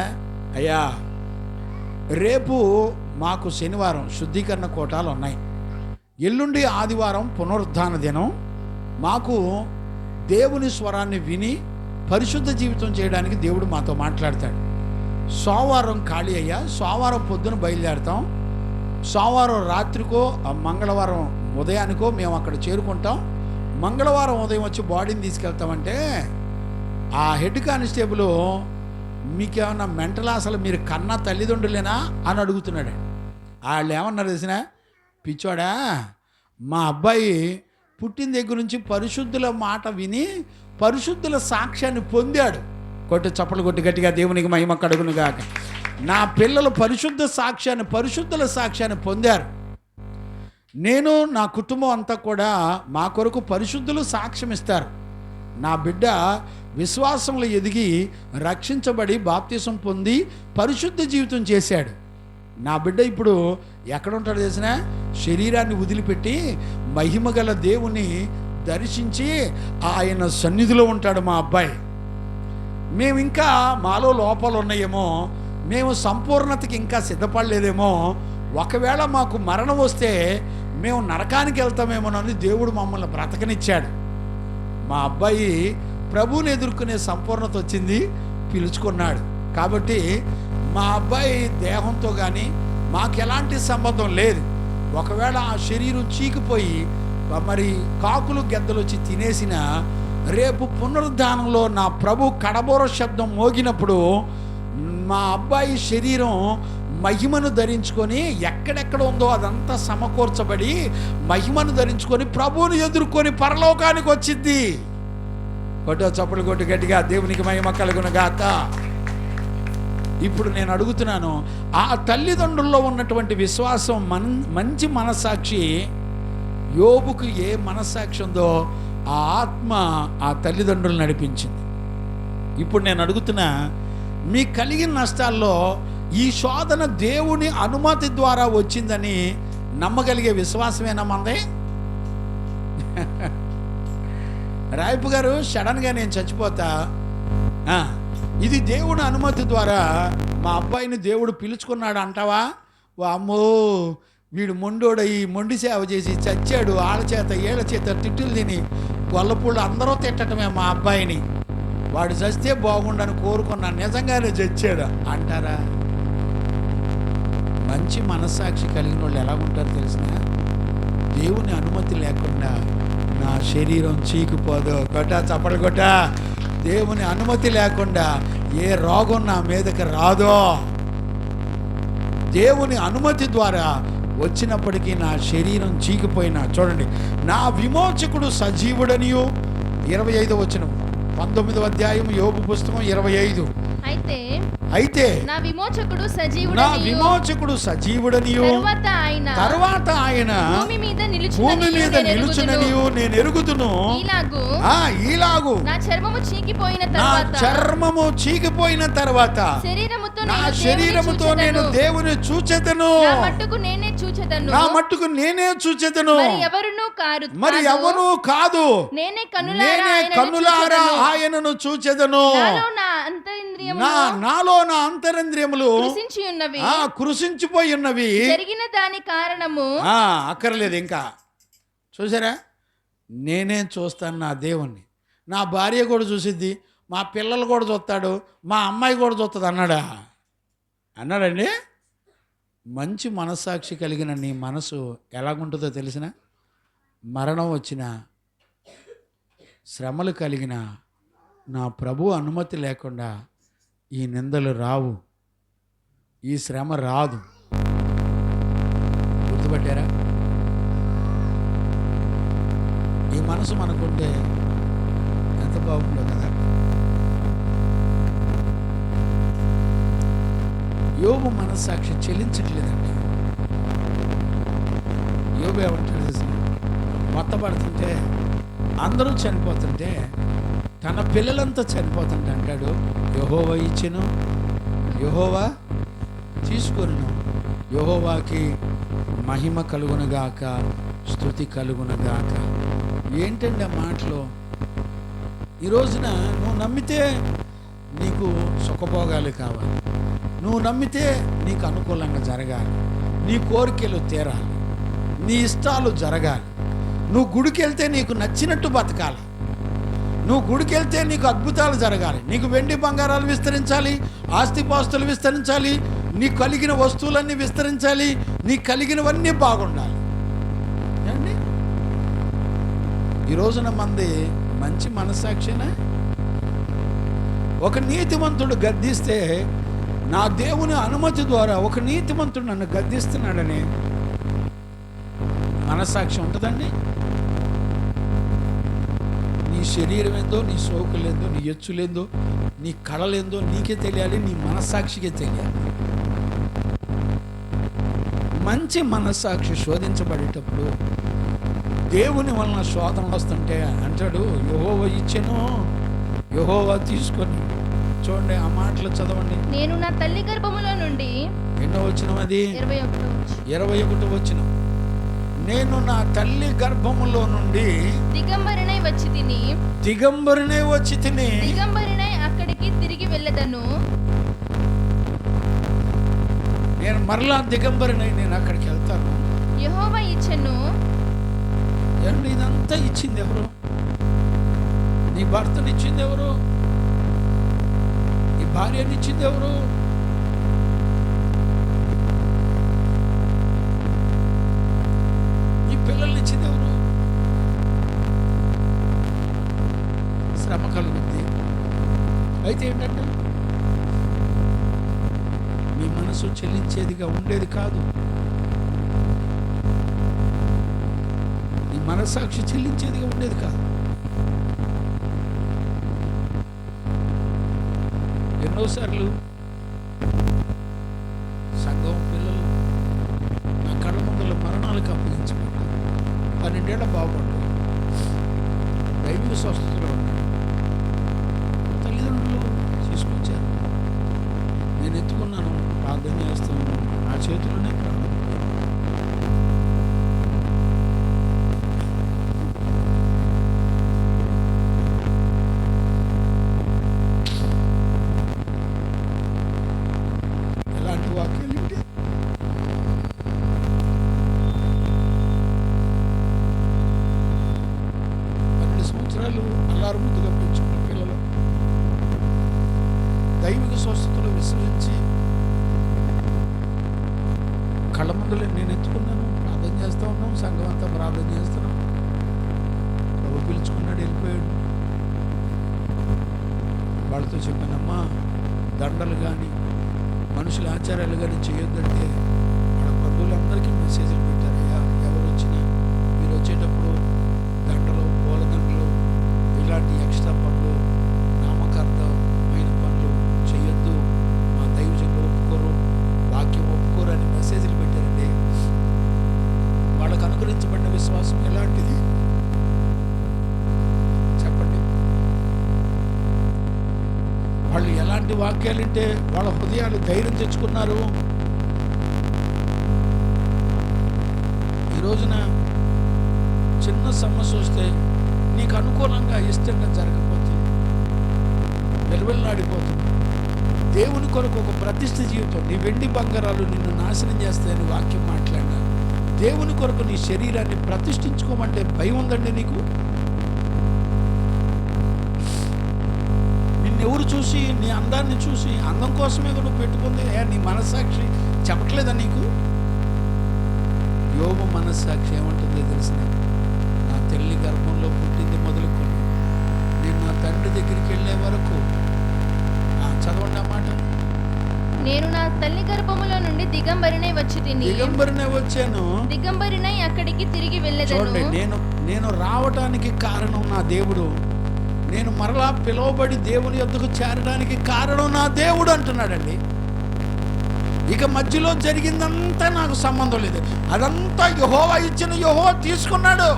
అయ్యా రేపు మాకు శనివారం శుద్ధీకరణ కోటాలు ఉన్నాయి, ఎల్లుండి ఆదివారం పునరుద్ధాన దినం, మాకు దేవుని స్వరాన్ని విని పరిశుద్ధ జీవితం చేయడానికి దేవుడు మాతో మాట్లాడతాడు. సోమవారం ఖాళీ అయ్యా, సోమవారం పొద్దున బయలుదేరుతాం, సోమవారం రాత్రికో మంగళవారం ఉదయానికో మేము అక్కడ చేరుకుంటాం, మంగళవారం ఉదయం వచ్చి బాడీని తీసుకెళ్తామంటే, ఆ హెడ్ కానిస్టేబుల్ మీకేమన్నా మెంటల్, అసలు మీరు కన్నా తల్లిదండ్రులేనా అని అడుగుతున్నాడు. వాళ్ళు ఏమన్నారు తెలిసిన, పిచ్చోడా మా అబ్బాయి పుట్టిన దగ్గర నుంచి పరిశుద్ధుల మాట విని పరిశుద్ధుల సాక్ష్యాన్ని పొందాడు. కొట్టి చప్పలు కొట్టి గట్టిగా దేవునికి మహిమ కలుగునుగాక. నా పిల్లలు పరిశుద్ధుల సాక్ష్యాన్ని పొందారు. నేను నా కుటుంబం అంతా కూడా మా కొరకు పరిశుద్ధులు సాక్ష్యం ఇస్తారు. నా బిడ్డ విశ్వాసంలో ఎదిగి రక్షించబడి బాప్తిసం పొంది పరిశుద్ధ జీవితం చేశాడు. నా బిడ్డ ఇప్పుడు ఎక్కడ ఉంటాడో తెలిసిన, శరీరాన్ని వదిలిపెట్టి మహిమగల దేవుని దర్శించి ఆయన సన్నిధిలో ఉంటాడు మా అబ్బాయి. మేము ఇంకా మాలో లోపాలు ఉన్నాయేమో, మేము సంపూర్ణతకి ఇంకా సిద్ధపడలేదేమో, ఒకవేళ మాకు మరణం వస్తే మేము నరకానికి వెళ్తామేమోనని దేవుడు మమ్మల్ని బ్రతకనిచ్చాడు. మా అబ్బాయి ప్రభువుని ఎదుర్కొనే సంపూర్ణత వచ్చింది, పిలుచుకున్నాడు. కాబట్టి మా అబ్బాయి దేహంతో కానీ మాకు ఎలాంటి సంబంధం లేదు. ఒకవేళ ఆ శరీరం చీకిపోయి మరి కాకులు గెద్దలు వచ్చి తినేసిన, రేపు పునరుద్ధానంలో నా ప్రభు కడబోర శబ్దం మోగినప్పుడు మా అబ్బాయి శరీరం మహిమను ధరించుకొని ఎక్కడెక్కడ ఉందో అదంతా సమకూర్చబడి మహిమను ధరించుకొని ప్రభువుని ఎదుర్కొని పరలోకానికి వచ్చింది. కొట్టు చప్పలు కొట్టు గట్టిగా, దేవునికి మహిమ కలుగునుగాక. ఇప్పుడు నేను అడుగుతున్నాను, ఆ తల్లిదండ్రుల్లో ఉన్నటువంటి విశ్వాసం మంచి మనస్సాక్షి యోబుకు ఏ మనస్సాక్షి ఉందో ఆ ఆత్మ ఆ తల్లిదండ్రులు నడిపించింది. ఇప్పుడు నేను అడుగుతున్నా, మీకు కలిగిన నష్టాల్లో ఈ శోధన దేవుని అనుమతి ద్వారా వచ్చిందని నమ్మగలిగే విశ్వాసమేనా మంది? రాయపు గారు సడన్గా నేను చచ్చిపోతా, ఇది దేవుని అనుమతి ద్వారా మా అబ్బాయిని దేవుడు పిలుచుకున్నాడు అంటావా? అమ్మో, వీడు మొండోడయి మొండి సేవ చేసి చచ్చాడు, ఆళ్ళ చేత ఏళ్ళ చేత తిట్టులు తిని గొల్లపూళ్ళు అందరూ తిట్టటమే మా అబ్బాయిని, వాడు చస్తే బాగుండని కోరుకున్నాను, నిజంగానే చచ్చాడు అంటారా? మంచి మనస్సాక్షి కలిగిన వాళ్ళు ఎలా ఉంటారో తెలిసిన, దేవుని అనుమతి లేకుండా నా శరీరం చీకిపోదు. కొట్టా చప్పలు కొట్టా. దేవుని అనుమతి లేకుండా ఏ రోగం నా మీదకి రాదో. దేవుని అనుమతి ద్వారా వచ్చినప్పటికీ నా శరీరం చీకిపోయినా, చూడండి, నా విమోచకుడు సజీవుడనియు, 25వ వచనం 19వ అధ్యాయం యోబు పుస్తకం 25. అయితే
నా విమోచకుడు సజీవుడనియు
తరువాత ఆయన భూమి మీద నిలుచుననియు నేను ఎరుగుదును. ఈలాగు నా చర్మము చీకిపోయిన తర్వాత నా శరీరముతో నేను దేవుని చూచెదను, నా మట్టుకు నేనే చూచెదను, మరి ఎవరు కాదు, నేనే కన్నులారా ఆయనను చూచెదను. నాలో నా అంతరింద్రియములు కృషించిపోయి ఉన్నవి.
జరిగిన దాని కారణము
అక్కర్లేదు. ఇంకా చూసారా, నేనే చూస్తాను నా దేవుణ్ణి. నా భార్య కూడా చూసిద్ది, మా పిల్లలు కూడా చూస్తాడు, మా అమ్మాయి కూడా చూస్తుంది అన్నాడండి. మంచి మనస్సాక్షి కలిగిన నీ మనసు ఎలాగుంటుందో తెలిసిన, మరణం వచ్చిన, శ్రమలు కలిగిన, నా ప్రభు అనుమతి లేకుండా ఈ నిందలు రావు, ఈ శ్రమ రాదు. గుర్తుపట్టారా? ఈ మనసు మనకుంటే ఎంత బాగుందో కదా. యోబు మనస్సాక్షి చెల్లించట్లేదండి. యోబు ఏమంటాడు తెలిసిన, మొత్తపడుతుంటే, అందరూ చనిపోతుంటే, తన పిల్లలంతా చనిపోతుంటే అంటాడు, యెహోవా ఇచ్చెను, యెహోవా తీసుకొనును, యెహోవాకి మహిమ కలుగునుగాక, స్తుతి కలుగునుగాక. ఏంటండి ఆ మాటలు? ఈ రోజున నువ్వు నమ్మితే నీకు సుఖభోగాలు కావాలి, నువ్వు నమ్మితే నీకు అనుకూలంగా జరగాలి, నీ కోరికలు తీరాలి, నీ ఇష్టాలు జరగాలి, నువ్వు గుడికి వెళ్తే నీకు నచ్చినట్టు బతకాలి, నువ్వు గుడికి వెళ్తే నీకు అద్భుతాలు జరగాలి, నీకు వెండి బంగారాలు విస్తరించాలి, ఆస్తిపాస్తులు విస్తరించాలి, నీకు కలిగిన వస్తువులన్నీ విస్తరించాలి, నీకు కలిగినవన్నీ బాగుండాలి. ఏమండి, ఈ రోజున మంది మంచి మనస్సాక్షినా? ఒక నీతిమంతుడు గద్దిస్తే, నా దేవుని అనుమతి ద్వారా ఒక నీతిమంతుడు నన్ను గద్దిస్తున్నాడని మనస్సాక్షి ఉంటుందండి? నీ శరీరం ఏందో, నీ సోకులేందో, నీ ఎచ్చులేందో, నీ కళలేందో నీకే తెలియాలి, నీ మనస్సాక్షికే తెలియాలి. మంచి మనస్సాక్షి శోధించబడేటప్పుడు దేవుని వలన శోధన వస్తుంటే అంటాడు, యెహోవా ఇచ్చెను, యెహోవా తీసుకొని. చూడండి ఆ మాటలు చదవండి.
నేను నా తల్లి గర్భములో నుండి,
ఎన్నో వచనం అది?
21
వచనం. నేను నా తల్లి గర్భములో నుండి
దిగంబరినై వచ్చి తిని, దిగంబరినై అక్కడికి తిరిగి వెళ్ళదను.
నేను మరలా దిగంబరినై నేను అక్కడికి వెళ్తాను.
యెహోవా ఇచ్చెను.
ఏమండి, ఇదంతా ఇచ్చింది ఎవరు? నీ భర్తనిచ్చింది ఎవరు? నీ భార్యనిచ్చింది ఎవరు? నీ పిల్లల్నిచ్చింది ఎవరు? శ్రమ కలుగుద్ది. అయితే ఏంటంటే నీ మనసు చెల్లించేదిగా ఉండేది కాదు. నీ మనస్సాక్షి చెల్లించేదిగా ఉండేది కాదు. ఎన్నోసార్లు సంఘం పిల్లలు నా కళ్ళ ముందుల మరణాలకు అప్పగించబడ్డారు. 12 ఏళ్ళ బాగుపడ్డాడు, దైవిక స్వస్థతలో ఉన్నాడు. తల్లిదండ్రులు తీసుకొచ్చారు, నేను ఎత్తుకున్నాను, ప్రార్థన చేస్తున్నాను, నా చేతుల్లోనే ప్రార్థన. ఎలాంటి వాక్యాలు ఏంటి? సంవత్సరాలు అల్లారు ముద్దుగా పెంచుకున్న పిల్లలు దైవిక స్వస్థతలు విశ్రమించి కళ్ళ ముందులే నేను ఎత్తుకున్నాను, ప్రార్థన చేస్తూ ఉన్నాం, సంఘం అంతా ప్రార్థన చేస్తున్నాం. ప్రభు పిలుచుకున్నాడు, వెళ్ళిపోయాడు. వాళ్ళతో చెప్పానమ్మా, దండలు కానీ మనుషుల ఆచారాలు కానీ చేయొద్దంటే వాళ్ళ బంధువులందరికీ మెసేజ్లు పెట్టారు. అయ్యా, ఎవరు వచ్చినా మీరు వచ్చేటప్పుడు దండలు, పూలదండలు, ఇలాంటి ఎక్స్ట్రా పనులు, నామకార్థమైన పనులు చేయొద్దు, మా దైవజనులు ఒప్పుకోరు, వాక్యం ఒప్పుకోరు అని మెసేజ్లు పెట్టారండి. వాళ్ళకు అనుగ్రహించబడిన విశ్వాసం ఎలాంటిది చెప్పండి? వాళ్ళు ఎలాంటి వాక్యాలు వింటే వాళ్ళ హృదయాలు ధైర్యం తెచ్చుకున్నారు? ఈ రోజున చిన్న సమస్య వస్తే నీకు అనుకూలంగా ఇష్టంగా జరగకపోతే వెలువెల్లాడిపోతుంది. దేవుని కొరకు ఒక ప్రతిష్ఠ జీవితం, నీ వెండి బంగారాలు నిన్ను నాశనం చేస్తాయని వాక్యం మాట్లాడినా, దేవుని కొరకు నీ శరీరాన్ని ప్రతిష్ఠించుకోమంటే భయం ఉందండి నీకు? నిన్నెవరు చూసి, నీ అందాన్ని చూసి, అందం కోసమే నువ్వు పెట్టుకుంది, నీ మనస్సాక్షి చెప్పట్లేదా నీకు? యోబు మనస్సాక్షి ఏమంటుందో తెలిసిన, నా తల్లి గర్భంలో పుట్టింది మొదలుకొని నేను నా తండ్రి దగ్గరికి వెళ్ళే వరకు. చదవండి ఆ మాట.
నేను నా తల్లి గర్భములో నుండి దిగంబరినై వచ్చి తిని,
దిగంబరినై వచ్చాను,
దిగంబరినై అక్కడికి తిరిగి వెళ్ళదను.
చూడండి, నేను రావటానికి కారణం నా దేవుడు, నేను మరలా పిలువబడి దేవుని యొద్దకు చేరడానికి కారణం నా దేవుడు అంటున్నాడండి. ఇక మధ్యలో జరిగిందంతా నాకు సంబంధం లేదు, అదంతా యెహోవా ఇచ్చిన, యెహోవా తీసుకున్నాడు.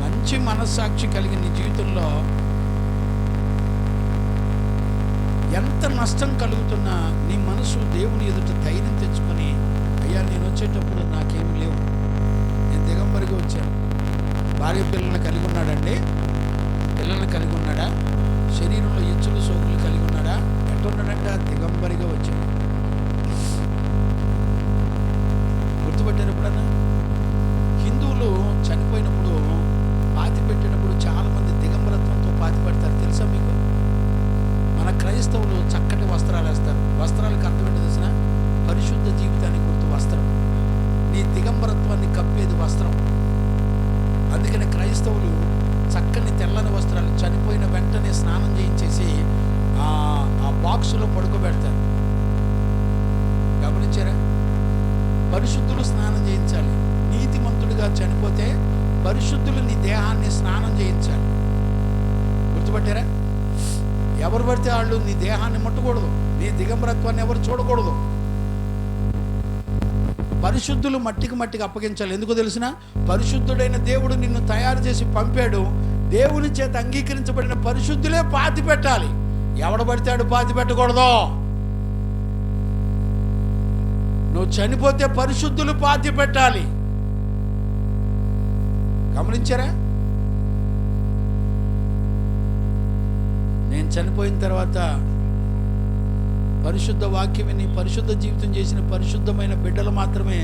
మంచి మనస్సాక్షి కలిగిన నీ జీవితంలో ఎంత నష్టం కలుగుతున్నా నీ మనసు దేవుని ఎదుట ధైర్యం తెచ్చుకొని, అయ్యా నేను వచ్చేటప్పుడు నాకేమి లేవు, నేను దిగంబరిగా వచ్చాను. భార్య పిల్లల్ని కలిగి ఉన్నాడండి, పిల్లల్ని కలిగి ఉన్నాడా? శరీరంలో ఎచ్చులు సోకులు కలిగి ఉన్నాడా? ఎట్టున్నాడంటే దిగంబరిగా వచ్చాడు. గుర్తుపెట్టారు ఎప్పుడన్నా? హిందువులు చనిపోయినప్పుడు పాతి పెట్టేటప్పుడు చాలా మంది దిగంబరత్వంతో పాతి పెడతారు, తెలుసా మీకు? మన క్రైస్తవులు చక్కటి వస్త్రాలు వేస్తారు. వస్త్రాలకు అర్థం ఏంటో తెలిసిన? పరిశుద్ధ జీవితానికి గుర్తు వస్త్రం. నీ దిగంబరత్వాన్ని కప్పేది వస్త్రం. అందుకని క్రైస్తవులు చక్కని తెల్లని వస్త్రాలు, చనిపోయిన వెంటనే స్నానం చేయించేసి ఆ బాక్సులో పడుకోబెడతారు. గమనించారా? పరిశుద్ధులు స్నానం చేయించాలి. నీతిమంతుడిగా చనిపోతే పరిశుద్ధులు నీ దేహాన్ని స్నానం చేయించాలి. గుర్తుపట్టారా? ఎవరు పడితే వాళ్ళు నీ దేహాన్ని ముట్టకూడదు, నీ దిగంబరత్వాన్ని ఎవరు చూడకూడదు. పరిశుద్ధులు మట్టికి అప్పగించాలి. ఎందుకు తెలిసిన? పరిశుద్ధుడైన దేవుడు నిన్ను తయారు చేసి పంపాడు. దేవుని చేత అంగీకరించబడిన పరిశుద్ధులే పాతి పెట్టాలి. ఎవడు పడితే పాతి పెట్టకూడదు. నువ్వు చనిపోతే పరిశుద్ధులు పాతి పెట్టాలి. గమనించారా? నేను చనిపోయిన తర్వాత పరిశుద్ధ వాక్యం విని పరిశుద్ధ జీవితం చేసిన పరిశుద్ధమైన బిడ్డలు మాత్రమే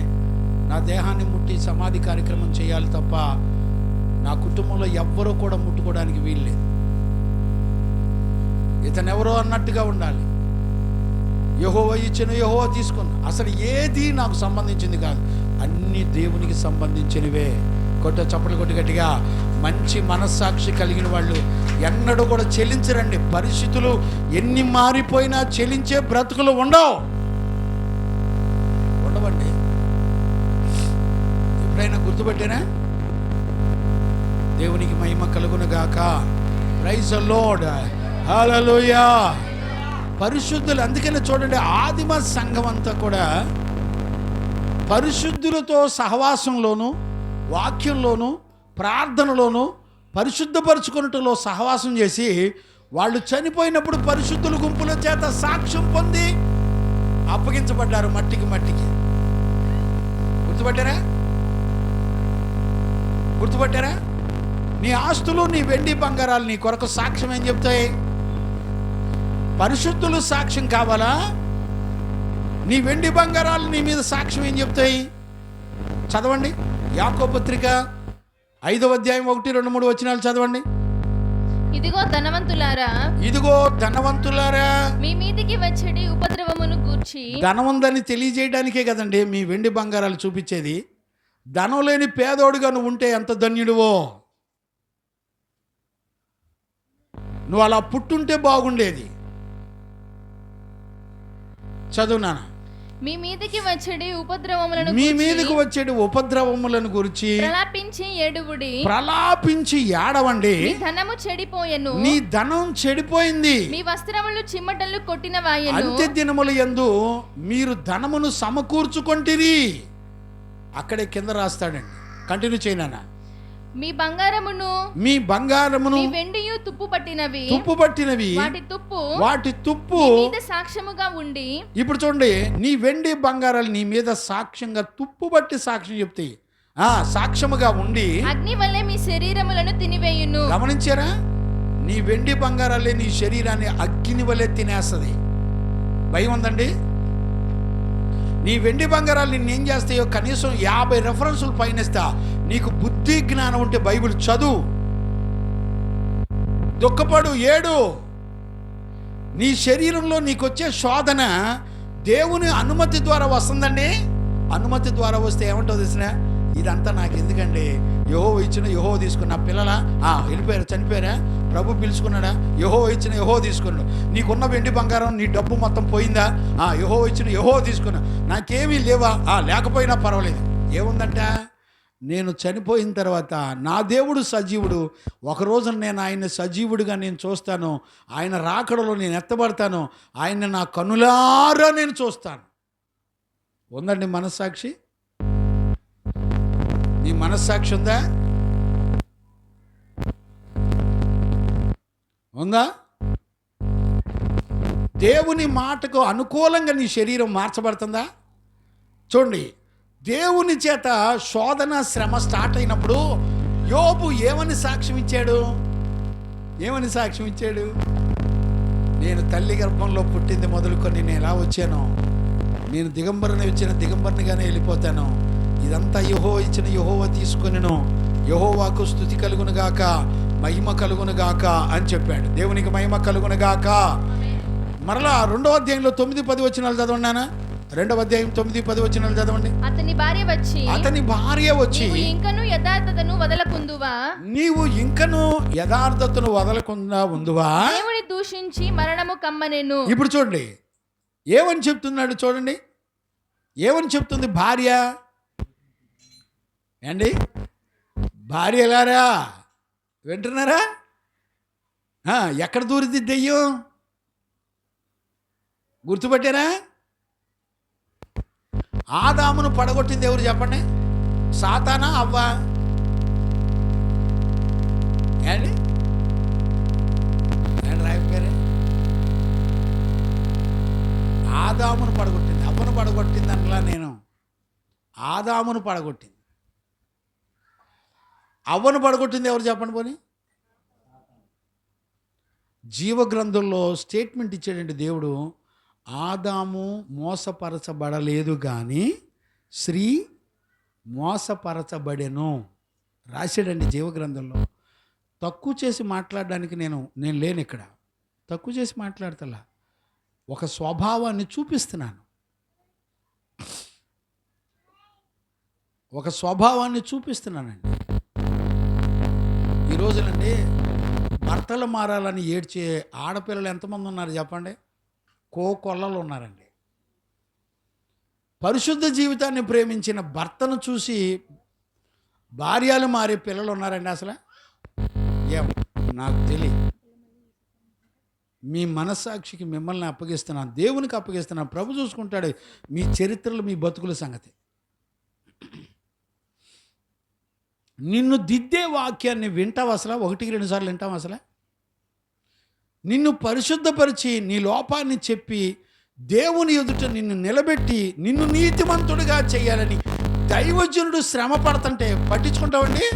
నా దేహాన్ని ముట్టి సమాధి కార్యక్రమం చేయాలి తప్ప నా కుటుంబంలో ఎవ్వరూ కూడా ముట్టుకోవడానికి వీల్లేదు. ఇతనెవరో అన్నట్టుగా ఉండాలి. యెహోవా ఇచ్చిన, యెహోవా తీసుకున్న, అసలు ఏది నాకు సంబంధించింది కాదు, అన్ని దేవునికి సంబంధించినవే. చప్పట్లు కొట్టి గట్టిగా. మంచి మనస్సాక్షి కలిగిన వాళ్ళు ఎన్నడూ కూడా చెల్లించరండి. పరిస్థితులు ఎన్ని మారిపోయినా చెల్లించే బ్రతుకులు ఉండవండి. ఎప్పుడైనా గుర్తుపెట్టేనా? దేవునికి మహిమ కలుగును గాక. Praise the lord. హల్లెలూయా. పరిశుద్ధులు. అందుకనే చూడండి, ఆదిమ సంఘం అంతా కూడా పరిశుద్ధులతో సహవాసంలోను, వాక్యంలోను, ప్రార్థనలోను, పరిశుద్ధపరుచుకున్నట్టులో సహవాసం చేసి వాళ్ళు చనిపోయినప్పుడు పరిశుద్ధుల గుంపుల చేత సాక్ష్యం పొంది అప్పగించబడ్డారు మట్టికి. గుర్తుపట్టారా? నీ ఆస్తులు, నీ వెండి బంగారాలు నీ కొరకు సాక్ష్యం ఏం చెప్తాయి? పరిశుద్ధులు సాక్ష్యం కావాలా? నీ వెండి బంగారాలు నీ మీద సాక్ష్యం ఏం చెప్తాయి? చదవండి, యాకోబు పత్రిక 5వ అధ్యాయం 1, 2, 3 వచనాలు చదవండి.
ఇదిగో ధనవంతులారా, మీ మీదికి వచ్చేటి ఉపద్రవమును గూర్చి. ధనం ఉందని తెలియజేయడానికే కదండి మీ వెండి బంగారాలు చూపించేది. ధనం లేని పేదోడుగా నువ్వు ఉంటే ఎంత ధన్యుడివో. నువ్వు అలా పుట్టుంటే బాగుండేది. చదువు నాన్న. మీ మీదికి వచ్చేటి ఉపద్రవములను గురించి ప్రలాపించి ఏడవండి. నీ ధనం చెడిపోయింది, మీ వస్త్రములు చిమ్మటలు కొట్టినవాయెను. అంత్య దినముల యందు మీరు ధనమును సమకూర్చుకొంటిరి. అక్కడే కింద రాస్తాడండి. కంటిన్యూ చేయనా. మీ బంగారమును వెండియు తుప్పు పట్టినవి వాటి తుప్పు మీద సాక్ష్యముగా ఉండి. ఇప్పుడు చూడండి, నీ వెండి బంగారాలు నీ మీద సాక్ష్యంగా తుప్పు పట్టి సాక్ష్యం చెప్తాయి. సాక్ష్యముగా ఉండి అగ్ని వల్లే మీ శరీరములను తినివేయును. గమనించారా? నీ వెండి బంగారాలే నీ శరీరాన్ని అగ్ని వల్లే తినేస్తుంది. భయం ఉందండి? నీ వెండి బంగారాలు నిన్నేం చేస్తాయో కనీసం 50 రెఫరెన్సులు పైన ఇస్తా. నీకు బుద్ధి జ్ఞానం ఉంటే బైబిల్ చదువు, దుఃఖపడు, ఏడు. నీ శరీరంలో నీకొచ్చే శోధన దేవుని అనుమతి ద్వారా వస్తుందండి. అనుమతి ద్వారా వస్తే ఏమంటావు తెలిసిన? ఇదంతా నాకు ఎందుకండి, యెహోవా ఇచ్చిన, యెహోవా తీసుకున్న. నా పిల్లల వెళ్ళిపోయారా, చనిపోయారా, ప్రభు పిలుచుకున్నాడా? యెహోవా ఇచ్చిన, యెహోవా తీసుకున్నాడు. నీకున్న వెండి బంగారం, నీ డబ్బు మొత్తం పోయిందా? యెహోవా ఇచ్చిన, యెహోవా తీసుకున్నా. నాకేమీ లేవా? లేకపోయినా పర్వాలేదు. ఏముందంట? నేను చనిపోయిన తర్వాత నా దేవుడు సజీవుడు. ఒకరోజు నేను ఆయన సజీవుడిగా నేను చూస్తాను. ఆయన రాకడలో నేను ఎత్తబడతాను. ఆయన నా కనులారా నేను చూస్తాను. ఉందండి మనస్సాక్షి? నీ మనస్సాక్షి ఉందా? దేవుని మాటకు అనుకూలంగా నీ శరీరం మార్చబడుతుందా? చూడండి, దేవుని చేత శోధన, శ్రమ స్టార్ట్ అయినప్పుడు యోబు ఏమని సాక్ష్యం ఇచ్చాడు? నేను తల్లి గర్భంలో పుట్టింది మొదలుకొని నేను ఎలా వచ్చాను, నేను దిగంబరనిగానే వెళ్ళిపోతాను. ఇదంతా యెహోవా ఇచ్చిన, యెహోవా తీసుకొనిను. యెహోవాకు స్తుతి కలుగును గాక, మహిమ కలుగును గాక అని చెప్పాడు. దేవునికి మహిమ కలుగును గాక. మరలా 2వ అధ్యాయంలో 9, 10 వచనాలు చదవండి. 2వ అధ్యాయం 9, 10 వచనాలు చదవండి. అతని భార్య వచ్చి నీవు ఇంకను యథార్థతను వదలకుండా ఉందువా, దేవుని దూషించి మరణము కమ్మనెను. ఇప్పుడు చూడండి ఏమని చెప్తున్నాడు. చూడండి ఏమని చెప్తుంది భార్య. ఏండి భార్య ఎలారా వింటున్నారా? ఎక్కడ దూరిది దెయ్యం? గుర్తుపట్టారా? ఆదామును పడగొట్టింది ఎవరు చెప్పండి? సాతానా, అవ్వా? ఏండి రాయప్ప గారే, ఆదామును పడగొట్టింది, అవ్వను పడగొట్టింది అనలా నేను. ఆదామును పడగొట్టింది. అవ్వను పడగొట్టింది ఎవరు చెప్పండి పోనీ? జీవగ్రంథంలో స్టేట్మెంట్ ఇచ్చాడండి దేవుడు, ఆదాము మోసపరచబడలేదు కానీ స్త్రీ మోసపరచబడెను రాశాడండి జీవగ్రంథంలో. తక్కువ చేసి మాట్లాడడానికి నేను లేను ఇక్కడ. తక్కువ చేసి మాట్లాడతలా, ఒక స్వభావాన్ని చూపిస్తున్నాను. ఒక స్వభావాన్ని చూపిస్తున్నానండి. ఈ రోజులండి భర్తలు మారాలని ఏడ్చే ఆడపిల్లలు ఎంతమంది ఉన్నారు చెప్పండి? కోకొల్లలు ఉన్నారండి. పరిశుద్ధ జీవితాన్ని ప్రేమించిన భర్తను చూసి భార్యలు మారే పిల్లలు ఉన్నారండి. అసలు ఏం నాకు తెలియదు. మీ మనస్సాక్షికి మిమ్మల్ని అప్పగిస్తున్నాను, దేవునికి అప్పగిస్తున్నాను. ప్రభు చూసుకుంటాడు మీ చరిత్రలు, మీ బతుకుల సంగతి. నిన్ను దిద్దే వాక్యాన్ని వింటావు అసలు? 1-2 సార్లు వింటావు అసలు? నిన్ను పరిశుద్ధపరిచి నీ లోపాన్ని చెప్పి దేవుని ఎదుట నిన్ను నిలబెట్టి నిన్ను నీతిమంతుడిగా చేయాలని దైవజనుడు శ్రమ పడుతుంటే పట్టించుకుంటావండి?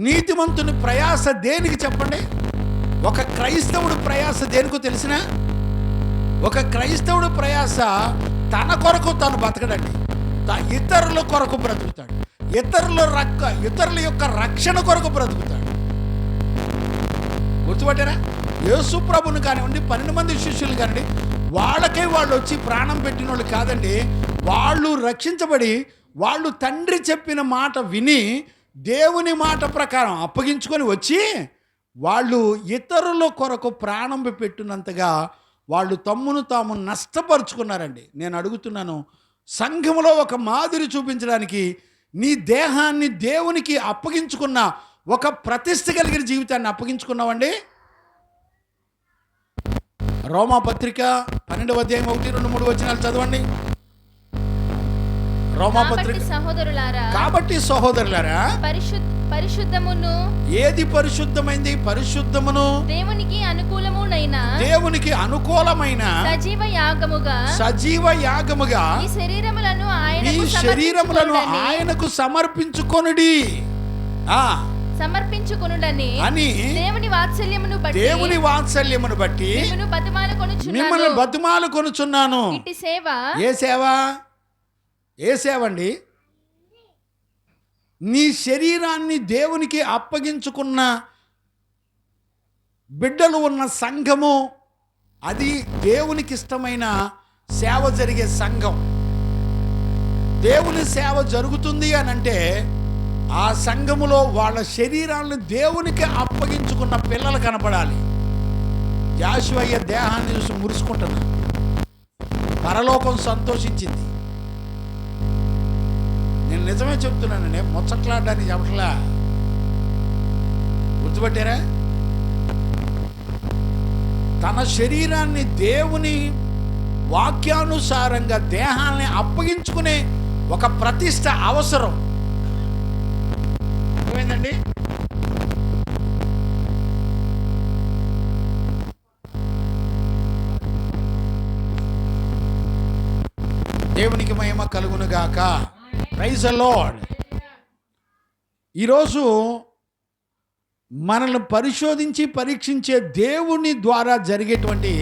నీతిమంతుని ప్రయాస దేనికి చెప్పండి? ఒక క్రైస్తవుడు ప్రయాస దేనికో తెలిసినా? ఒక క్రైస్తవుడు ప్రయాస తన కొరకు తాను బతకడండి, ఇతరుల కొరకు బ్రతుకుతాడు, ఇతరుల యొక్క రక్షణ కొరకు బ్రతుకుతాడు. గుర్తుపట్టారా? యేసు ప్రభుని కానివ్వండి, 12 మంది శిష్యులు కానివ్వండి, వాళ్ళకే వాళ్ళు వచ్చి ప్రాణం పెట్టిన వాళ్ళు కాదండి. వాళ్ళు రక్షించబడి వాళ్ళు తండ్రి చెప్పిన మాట విని దేవుని మాట ప్రకారం అప్పగించుకొని వచ్చి వాళ్ళు ఇతరుల కొరకు ప్రాణం పెట్టినంతగా వాళ్ళు తమ్మును తాము నష్టపరుచుకున్నారండి. నేను అడుగుతున్నాను, సంఘంలో ఒక మాదిరి చూపించడానికి నీ దేహాన్ని దేవునికి అప్పగించుకున్న ఒక ప్రతిష్ఠ కలిగిన జీవితాన్ని అప్పగించుకున్నావండి? రోమా పత్రిక 12వ అధ్యాయం 1-2-3 వచనాలు చదవండి. రోమా పత్రిక. కాబట్టి సహోదరులారా,
పరిశుద్ధమును,
ఏది పరిశుద్ధమైంది? పరిశుద్ధమును,
దేవునికి
అనుకూలమైన సజీవ యాగముగా
ఈ
శరీరములను ఆయనకు సమర్పించుకొనుడి
అని
దేవుని వాత్సల్యమును బట్టి మిమ్మల్ని బతిమాలుకొనుచున్నాను. ఏ సేవ అండి? నీ శరీరాన్ని దేవునికి అప్పగించుకున్న బిడ్డలు ఉన్న సంఘము, అది దేవునికి ఇష్టమైన సేవ జరిగే సంఘం. దేవుని సేవ జరుగుతుంది అని అంటే ఆ సంఘములో వాళ్ళ శరీరాలను దేవునికి అప్పగించుకున్న పిల్లలు కనపడాలి. యాషువయ్య దేహాన్ని చూసి మురుసుకుంటున్నా, పరలోకం సంతోషించింది. నేను నిజమే చెప్తున్నానండి, ముచ్చట్లాడడానికి చెప్పట్లా. గుర్తుపట్టారా? తన శరీరాన్ని దేవుని వాక్యానుసారంగా దేహాన్ని అప్పగించుకునే ఒక ప్రతిష్ట అవసరం. అర్థమైందండి? దేవునికి మహిమ కలుగునుగాక. Praise the Lord. ఈరోజు మనల్ని పరిశోధించి పరీక్షించే దేవుని ద్వారా జరిగేటువంటి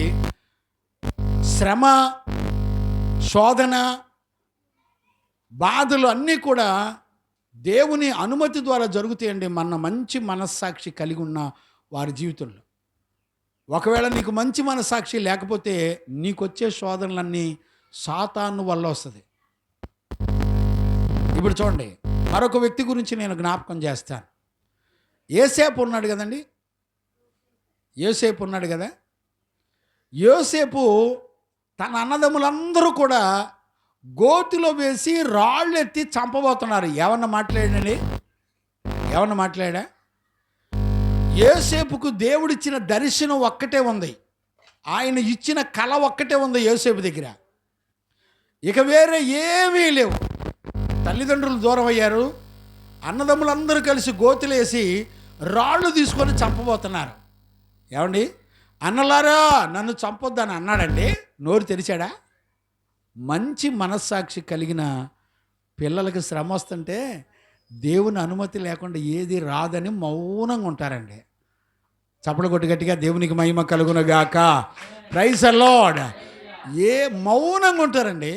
శ్రమ, శోధన, బాధలు అన్నీ కూడా దేవుని అనుమతి ద్వారా జరుగుతాయండి. మన మంచి మనస్సాక్షి కలిగి ఉన్న వారి జీవితంలో. ఒకవేళ నీకు మంచి మనస్సాక్షి లేకపోతే నీకొచ్చే శోధనలన్నీ సాతాను వల్ల వస్తుంది. ఇప్పుడు చూడండి, మరొక వ్యక్తి గురించి నేను జ్ఞాపకం చేస్తాను. యోసేపు ఉన్నాడు కదండి. యోసేపు ఉన్నాడు కదా. యోసేపు తన అన్నదమ్ములందరూ కూడా గోతిలో వేసి రాళ్ళు ఎత్తి చంపబోతున్నారు. ఏమన్నా మాట్లాడాడండి? ఏమన్నా మాట్లాడా? యోసేపుకు దేవుడిచ్చిన దర్శనం ఒక్కటే ఉంది, ఆయన ఇచ్చిన కళ ఒక్కటే ఉంది యోసేపు దగ్గర. ఇక వేరే ఏమీ లేవు. తల్లిదండ్రులు దూరం అయ్యారు. అన్నదమ్ములందరూ కలిసి గోతులేసి రాళ్ళు తీసుకొని చంపబోతున్నారు. ఏమండి, అన్నలారా నన్ను చంపొద్దని అన్నాడండి? నోరు తెరిచాడా? మంచి మనస్సాక్షి కలిగిన పిల్లలకి శ్రమ వస్తుంటే దేవుని అనుమతి లేకుండా ఏది రాదని మౌనంగా ఉంటారండి. చప్పలు కొట్టి గట్టిగా దేవునికి మహిమ కలుగునగాక. Praise the lord. మౌనంగా ఉంటారండి.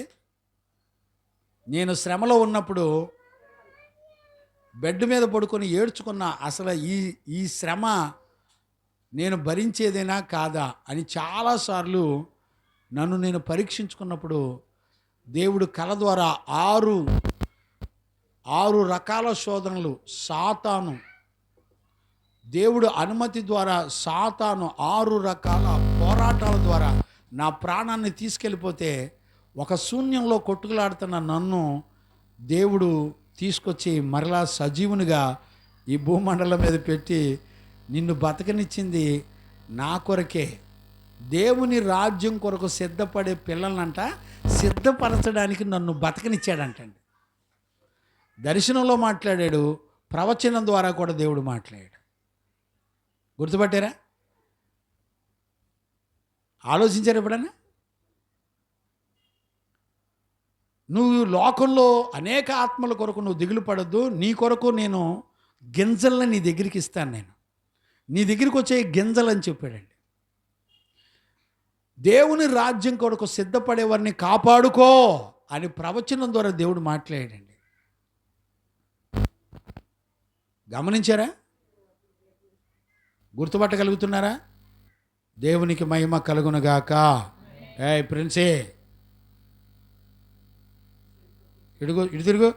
నేను శ్రమలో ఉన్నప్పుడు బెడ్ మీద పడుకొని ఏడ్చుకున్నా, అసలు ఈ శ్రమ నేను భరించేదేనా కాదా అని చాలాసార్లు నన్ను నేను పరీక్షించుకున్నప్పుడు దేవుడు కళ ద్వారా ఆరు రకాల శోధనలు సాతాను, దేవుడు అనుమతి ద్వారా సాతాను 6 రకాల పోరాటాల ద్వారా నా ప్రాణాన్ని తీసుకెళ్ళిపోతే, ఒక శూన్యంలో కొట్టుకులాడుతున్న నన్ను దేవుడు తీసుకొచ్చి మరలా సజీవునిగా ఈ భూమండలం మీద పెట్టి నిన్ను బతకనిచ్చింది నా కొరకే. దేవుని రాజ్యం కొరకు సిద్ధపడే పిల్లలనంట సిద్ధపరచడానికి నన్ను బతకనిచ్చాడంటండి. దర్శనంలో మాట్లాడాడు, ప్రవచనం ద్వారా కూడా దేవుడు మాట్లాడాడు. గుర్తుపట్టారా? ఆలోచించారు ఎప్పుడన్నా? నువ్వు లోకంలో అనేక ఆత్మల కొరకు నువ్వు దిగులు పడద్దు, నీ కొరకు నేను గింజలను నీ దగ్గరికి ఇస్తాను, నేను నీ దగ్గరికి వచ్చే గింజలు అని చెప్పాడండి. దేవుని రాజ్యం కొరకు సిద్ధపడేవారిని కాపాడుకో అని ప్రవచనం ద్వారా దేవుడు మాట్లాడాడండి. గమనించారా? గుర్తుపట్టగలుగుతున్నారా? దేవునికి మహిమ కలుగునుగాక. ప్రిన్సే ఇటు తిరుగు.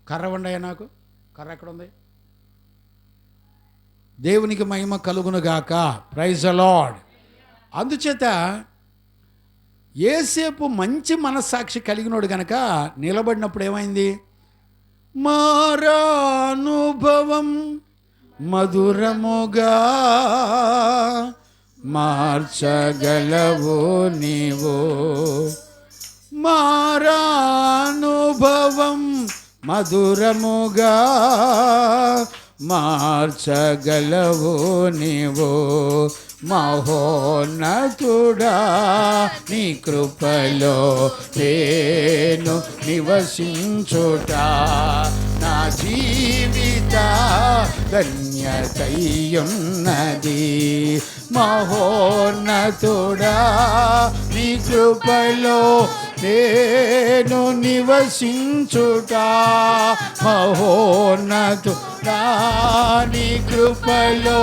కర్ర ఉండయా? నాకు కర్ర ఎక్కడ ఉంది? దేవునికి మహిమ కలుగునుగాక. Praise the Lord. అందుచేత యోసేపు మంచి మనస్సాక్షి కలిగినోడు గనక నిలబడినప్పుడు ఏమైంది? మారానుభవం మధురముగా మార్చగలవు నీవు, మారానుభవం మధురముగా మార్చగలవు నీవు, మహోన్నతుడా నీ కృపలో నేను నివసించుట నా జీవిత ధన్యతయున్నది. మహోన్నతుడా నీ కృపలో నేను నివసించుట, మహోన్నతుడా నీ కృపలో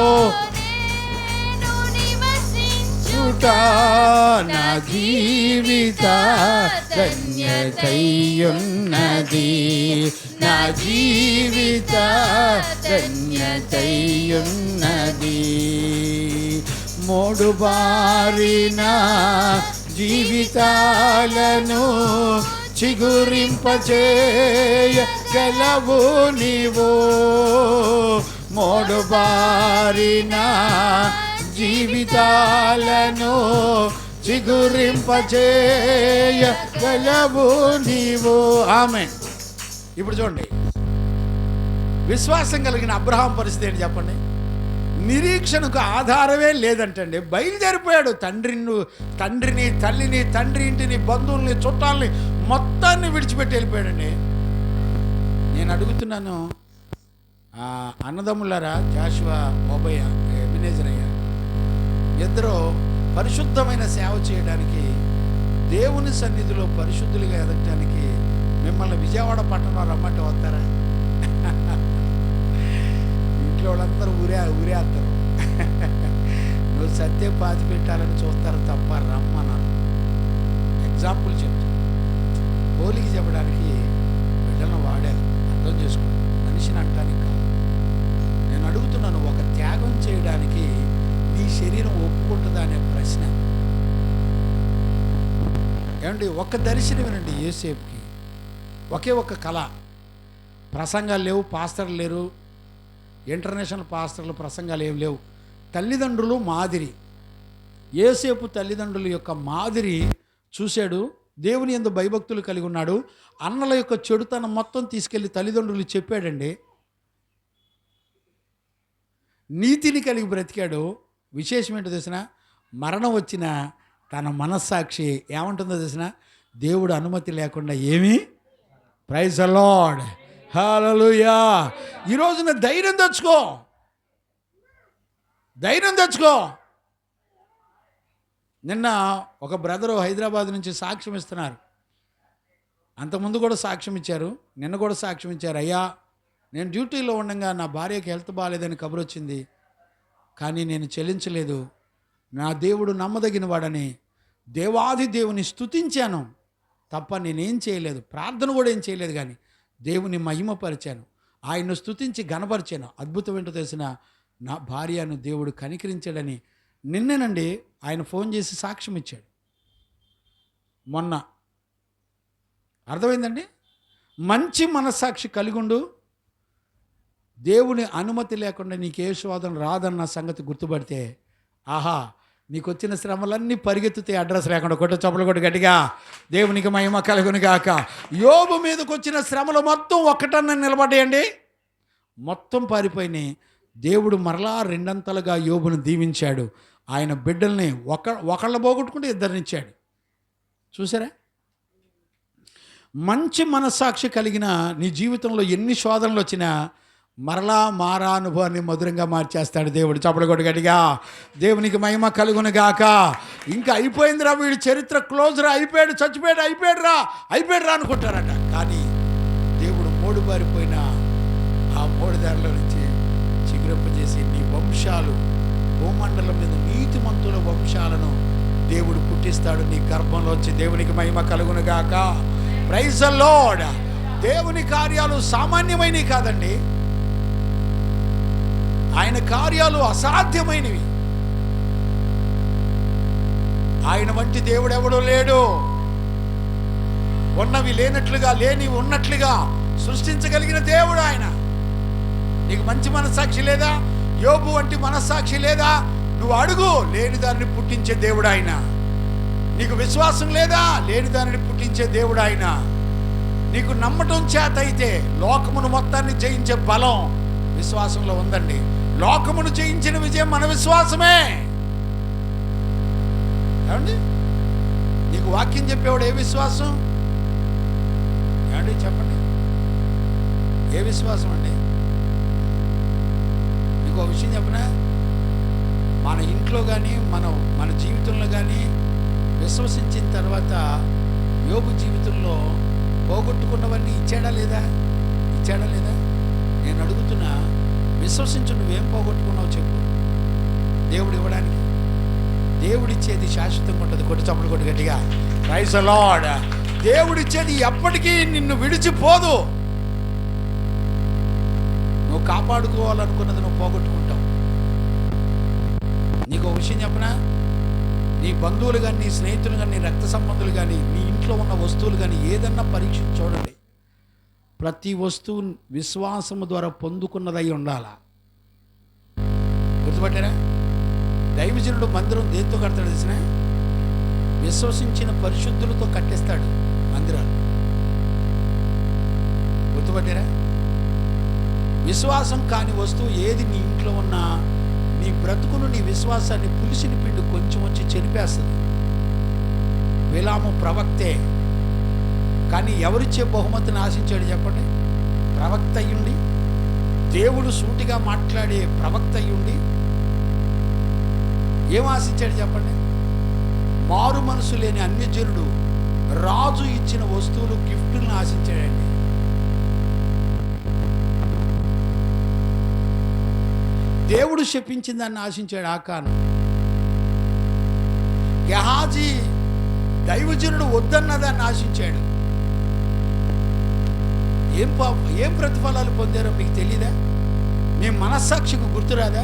నా జీవిత ధన్యతయున్నది, నా జీవిత ధన్యతయున్నది. మూడు బారిన జీవితాలను చిగురింపచేయగలవు నీవు, మూడు బారిన జీవితాలను చిగురింపచేయగలవు నీవు. ఆమేన్. ఇప్పుడు చూడండి, విశ్వాసం కలిగిన అబ్రహాం పరిస్థితి ఏంటి చెప్పండి? నిరీక్షణకు ఆధారమే లేదంటండి. బయలుదేరిపోయాడు. తండ్రిని తల్లిని తండ్రి ఇంటిని బంధువుల్ని చుట్టాలని మొత్తాన్ని విడిచిపెట్టి వెళ్ళిపోయాడండి. నేను అడుగుతున్నాను, అన్నదమ్ములారా, జాషువా, ఓబయ్య, ఎబినేజర్ అయ్యా, ఇద్దరు పరిశుద్ధమైన సేవ చేయడానికి, దేవుని సన్నిధిలో పరిశుద్ధులుగా ఎదగటానికి మిమ్మల్ని విజయవాడ పట్టణం రమ్మంటే వస్తారా? ఇంట్లో వాళ్ళందరూ ఊరేస్తారు. నువ్వు సత్యం పాతి పెట్టాలని చూస్తారు తప్ప రమ్మన్నాను. ఎగ్జాంపుల్ చెప్తాను, పోలికి చెప్పడానికి బిడ్డలను వాడాను. అర్థం చేసుకోండి, మనిషిని అంటానికి కాదు. నేను అడుగుతున్నాను, ఒక త్యాగం చేయడానికి నీ శరీరం ఒప్పుకుంటుందా అనే ప్రశ్న. ఏమండి, ఒక దర్శనం వినండి. యోసేపుకి ఒకే ఒక కళ. ప్రసంగాలు లేవు, పాస్టర్లు లేరు, ఇంటర్నేషనల్ పాస్టర్ల ప్రసంగాలు ఏం లేవు. తల్లిదండ్రులు మాదిరి, యోసేపు తల్లిదండ్రుల యొక్క మాదిరి చూశాడు. దేవుని యందు భయభక్తులు కలిగి ఉన్నాడు. అన్నల యొక్క చెడుతనం మొత్తం తీసుకెళ్ళి తల్లిదండ్రులు చెప్పాడండి. నీతిని కలిగి బ్రతికాడు. విశేషం ఏంటో తెలిసిన, మరణం వచ్చిన తన మనస్సాక్షి ఏమంటుందో తెలిసిన, దేవుడు అనుమతి లేకుండా ఏమీ. ప్రైజ్ ద లార్డ్, హల్లెలూయా. ఈ రోజున ధైర్యం తెచ్చుకో, ధైర్యం తెచ్చుకో. నిన్న ఒక బ్రదరు హైదరాబాద్ నుంచి సాక్ష్యం ఇస్తున్నారు. అంతకుముందు కూడా సాక్ష్యం ఇచ్చారు, నిన్న కూడా సాక్ష్యం ఇచ్చారు. అయ్యా, నేను డ్యూటీలో ఉండగా నా భార్యకి హెల్త్ బాగాలేదని కబురు వచ్చింది, కానీ నేను చెల్లించలేదు. నా దేవుడు నమ్మదగిన వాడని దేవాది దేవుని స్తుతించాను తప్ప నేనేం చేయలేదు, ప్రార్థన కూడా ఏం చేయలేదు, కానీ దేవుని మహిమపరిచాను, ఆయన్ను స్తుతించి ఘనపరిచాను. అద్భుతం ఏంటో తెలిసిన, నా భార్యను దేవుడు కనికరించాడని నిన్నేనండి ఆయన ఫోన్ చేసి సాక్ష్యం ఇచ్చాడు మొన్న. అర్థమైందండి? మంచి మనస్సాక్షి కలిగుండు. దేవుని అనుమతి లేకుండా నీకే శోధన రాదన్న సంగతి గుర్తుపడితే, ఆహా, నీకు వచ్చిన శ్రమలన్నీ పరిగెత్తుతే అడ్రస్ లేకుండా. కొట్ట చప్పలు కొట్టు గట్టిగా, దేవునికి మహిమ కలుగును గాక. యోబు మీదకి వచ్చిన శ్రమలు మొత్తం ఒక్కటన్నా నిలబడ్డాయండి, మొత్తం పారిపోయినాయి. దేవుడు మరలా రెండంతలుగా యోబును దీవించాడు. ఆయన బిడ్డల్ని ఒకళ్ళ పోగొట్టుకుంటే ఇద్దరినిచ్చాడు. చూసారా? మంచి మనస్సాక్షి కలిగిన నీ జీవితంలో ఎన్ని శోధనలు వచ్చినా మరలా మారా అనుభవాన్ని మధురంగా మార్చేస్తాడు దేవుడు. చప్పలు కొట్టు గట్టిగా, దేవునికి మహిమ కలుగును గాక. ఇంకా అయిపోయిందిరా, వీడి చరిత్ర క్లోజ్ రా, అయిపోయాడు, చచ్చిపోయాడు, అయిపోయాడు రా అనుకుంటారట. కానీ దేవుడు మోడు బారిపోయిన ఆ మోడుదారిలో నుంచి చిగురింపజేసి నీ వంశాలు, భూమండలం మీద నీతిమంతుల వంశాలను దేవుడు పుట్టిస్తాడు నీ గర్భంలోంచి. దేవునికి మహిమ కలుగును గాక. Praise the Lord. దేవుని కార్యాలు సామాన్యమైనవి కాదండి, ఆయన కార్యాలు అసాధ్యమైనవి. ఆయన వంటి దేవుడు ఎవడో లేడు. ఉన్నవి లేనట్లుగా, లేనివి ఉన్నట్లుగా సృష్టించగలిగిన దేవుడు ఆయన. నీకు మంచి మనస్సాక్షి లేదా? యోబు వంటి మనస్సాక్షి లేదా? నువ్వు అడుగు. లేని దానిని పుట్టించే దేవుడు ఆయన. నీకు విశ్వాసం లేదా? లేని దానిని పుట్టించే దేవుడు ఆయన. నీకు నమ్మటం చేత అయితే లోకమును మొత్తాన్ని జయించే బలం విశ్వాసంలో ఉందండి. లోకమును జయించిన విజయం మన విశ్వాసమే. ఏమండి? నీకు వాక్యం చెప్పేవాడు ఏ విశ్వాసం? ఏమండి చెప్పండి, ఏ విశ్వాసం అండి? నీకు ఒక విషయం చెప్పనా, మన ఇంట్లో కానీ మన జీవితంలో కానీ విశ్వసించిన తర్వాత యోబు జీవితంలో పోగొట్టుకున్నవన్నీ ఇచ్చాడా లేదా? నేను అడుగుతున్నా, విశ్వసించు, నువ్వేం పోగొట్టుకున్నావు చెప్పు. దేవుడు ఇవ్వడానికి, దేవుడిచ్చేది శాశ్వతంగా ఉంటుంది. కొట్టు చప్పుడు కొట్టు గట్టిగా, ప్రైజ్ ద లార్డ్. దేవుడిచ్చేది ఎప్పటికీ నిన్ను విడిచిపోదు. నువ్వు కాపాడుకోవాలనుకున్నది నువ్వు పోగొట్టుకుంటావు. నీకు ఒక విషయం చెప్పనా, నీ బంధువులు కానీ, నీ స్నేహితులు కానీ, నీ రక్త సంబంధులు కానీ, నీ ఇంట్లో ఉన్న వస్తువులు కానీ ఏదన్నా పరీక్షించి చూడండి. ప్రతి వస్తువు విశ్వాసము ద్వారా పొందుకున్నదై ఉండాలా. గుర్తుపట్టారా? దైవజనుడు మందిరం దేంతో కడతాడు తెలిసిన? విశ్వసించిన పరిశుద్ధులతో కట్టేస్తాడు మందిరాలు. గుర్తుపట్టారా? విశ్వాసం కాని వస్తువు ఏది నీ ఇంట్లో ఉన్నా నీ బ్రతుకును, నీ విశ్వాసాన్ని పులిసిన పిండి కొంచెం వచ్చి చెరిపేస్తుంది. బిలాము ప్రవక్తే, కానీ ఎవరిచ్చే బహుమతిని ఆశించాడు చెప్పండి? ప్రవక్త అయ్యుండి, దేవుడు సూటిగా మాట్లాడే ప్రవక్త అయ్యుండి ఏం ఆశించాడు చెప్పండి? మారు మనసు లేని అన్యజనుడు రాజు ఇచ్చిన వస్తువులు, గిఫ్టులను ఆశించాడండి. దేవుడు శపించిన దాన్ని ఆశించాడు ఆకాను. గెహాజీ దైవజనుడు వద్దన్న దాన్ని ఆశించాడు. ఏం ప్రతిఫలాలు పొందారో మీకు తెలీదా? నీ మనస్సాక్షికి గుర్తురాదా?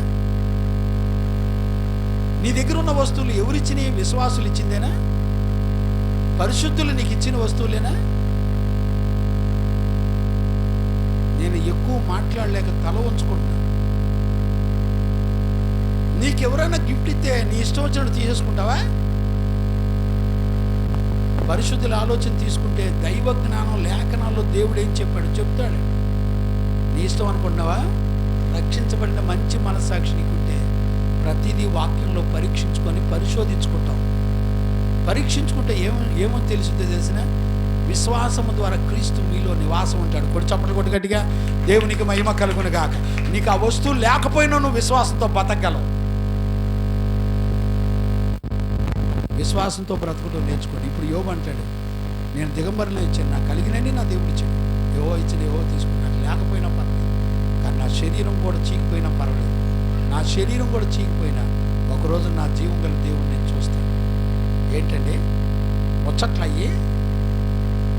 నీ దగ్గర ఉన్న వస్తువులు ఎవరిచ్చినాయి? విశ్వాసులు ఇచ్చిందేనా? పరిశుద్ధులు నీకు ఇచ్చిన వస్తువులేనా? నేను ఎక్కువ మాట్లాడలేక తల ఉంచుకుంటున్నా. నీకెవరైనా గిఫ్ట్ ఇస్తే నీ ఇష్టం వచ్చినట్టు తీసేసుకుంటావా? పరిశుద్ధుల ఆలోచన తీసుకుంటే దైవ జ్ఞానం లేఖనాల్లో దేవుడు ఏం చెప్పాడు చెప్తాడు. నీ ఇష్టం అనుకుంటున్నావా? రక్షించబడిన మంచి మనస్సాక్షి నీకుంటే ప్రతిదీ వాక్యంలో పరీక్షించుకొని పరిశోధించుకుంటాం. పరీక్షించుకుంటే ఏమో తెలుసుద్దో తెలిసిన విశ్వాసము ద్వారా క్రీస్తు మీలో నివాసం ఉంటాడు. కొడి చప్పట్లు కొట్టి గట్టిగా దేవునికి మహిమ కలుగును గాక. నీకు ఆ వస్తువు లేకపోయినా నువ్వు విశ్వాసంతో బతకగలవు. విశ్వాసంతో బ్రతుకుటం నేర్చుకోండి. ఇప్పుడు యోబు అంటాడు, నేను దిగంబరిలో ఇచ్చాను, నాకు కలిగినని నా దేవుడు ఇచ్చాడు. ఏవో ఇచ్చిన ఏవో తీసుకుని, నాకు లేకపోయినా పర్వాలేదు, కానీ నా శరీరం కూడా చీకిపోయినా పర్వాలేదు. నా శరీరం కూడా చీకిపోయినా ఒకరోజు నా జీవం గల దేవుడు నేను చూస్తాను. ఏంటండి ముచ్చట్లయ్యి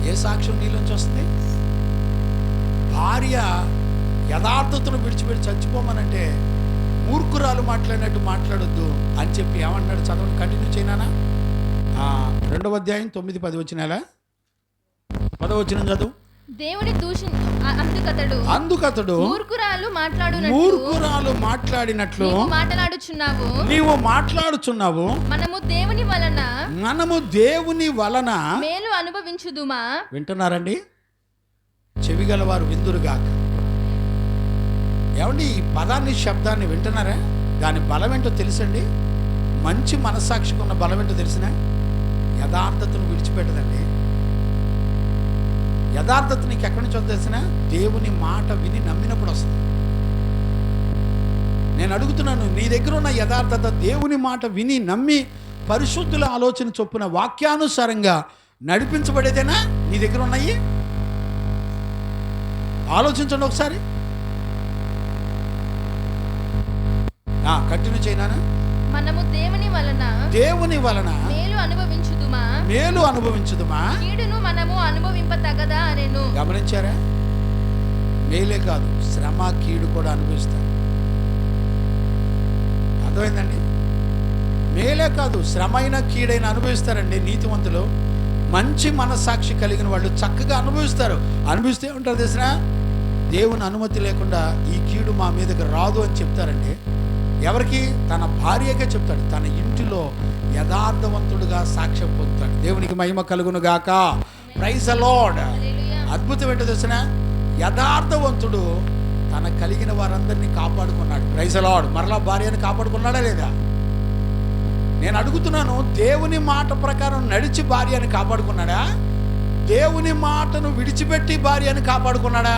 ఏ సాక్ష్యం నీలోంచి వస్తుంది? భార్య యథార్థతను విడిచిపెట్టి చచ్చిపోమనంటే మూర్ఖురాలు మాట్లాడినట్టు మాట్లాడొద్దు అని చెప్పి ఏమన్నాడు? చదవండి, కంటిన్యూ చేయనా? 2వ అధ్యాయం 9-10 వచనాలా? 10వ వచనం చదువు.
దేవుని అందుకతడు
మూర్ఖురాలు మాట్లాడినట్లు నీవు మాట్లాడుచున్నావు. మనము దేవుని వలన
మేలు అనుభవించుదుమా?
వింటున్నారండి? చెవిగలవారు విందురుగాక. ఏమండి ఈ పదాన్ని శబ్దాన్ని వింటున్నారా? దాని బలం ఏంటో తెలుసండి. మంచి మనస్సాక్షికి ఉన్న బలం ఏంటో తెలిసిన యథార్థతను విడిచిపెట్టదండి. యథార్థత నీకు ఎక్కడి నుంచి తెలిసిన దేవుని మాట విని నమ్మినప్పుడు వస్తుంది. నేను అడుగుతున్నాను, నీ దగ్గర ఉన్న యథార్థత దేవుని మాట విని నమ్మి పరిశుద్ధుల ఆలోచన చొప్పున వాక్యానుసారంగా నడిపించబడేదేనా నీ దగ్గర ఉన్నాయి? ఆలోచించండి ఒకసారి. కంటిన్యూ చేయనా?
మనము దేవుని
వలన మేలు అనుభవించుదుమా?
కీడును మనము అనుభవింపతగదా అనేను.
గమనించారా? మేలే కాదు, శ్రమ కీడు కూడా అనుభవిస్తారు. అర్థమైందండి? మేలే కాదు, శ్రమ అయినా కీడైనా అనుభవిస్తారండి నీతివంతులు. మంచి మనస్సాక్షి కలిగిన వాళ్ళు చక్కగా అనుభవిస్తారు. అనుభవిస్తే ఉంటారు తెలిసిన దేవుని అనుమతి లేకుండా ఈ కీడు మా మీదకి రాదు అని చెప్తారండి. ఎవరికి? తన భార్యకే చెప్తాడు. తన ఇంటిలో యథార్థవంతుడుగా సాక్ష్యం పొందుతాడు. దేవునికి మహిమ కలుగును గాక. Praise the Lord. అద్భుతం ఏంటో తెలిసిన యథార్థవంతుడు తన కలిగిన వారందరినీ కాపాడుకున్నాడు. Praise the lord. మరలా భార్యను కాపాడుకున్నాడా లేదా? నేను అడుగుతున్నాను, దేవుని మాట ప్రకారం నడిచి భార్యను కాపాడుకున్నాడా? దేవుని మాటను విడిచిపెట్టి భార్యను కాపాడుకున్నాడా?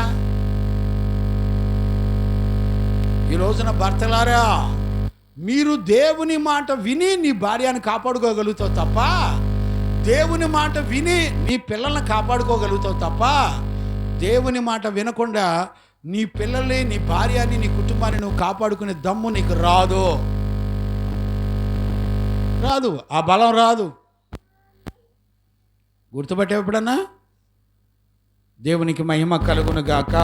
ఈ రోజున భర్తలారా, మీరు దేవుని మాట విని నీ భార్యను కాపాడుకోగలుగుతావు తప్ప, దేవుని మాట విని నీ పిల్లల్ని కాపాడుకోగలుగుతావు తప్ప, దేవుని మాట వినకుండా నీ పిల్లల్ని, నీ భార్యని, నీ కుటుంబాన్ని నువ్వు కాపాడుకునే దమ్ము నీకు రాదు. ఆ బలం రాదు. గుర్తుపట్టే ఎప్పుడన్నా? దేవునికి మహిమ కలుగును గాక.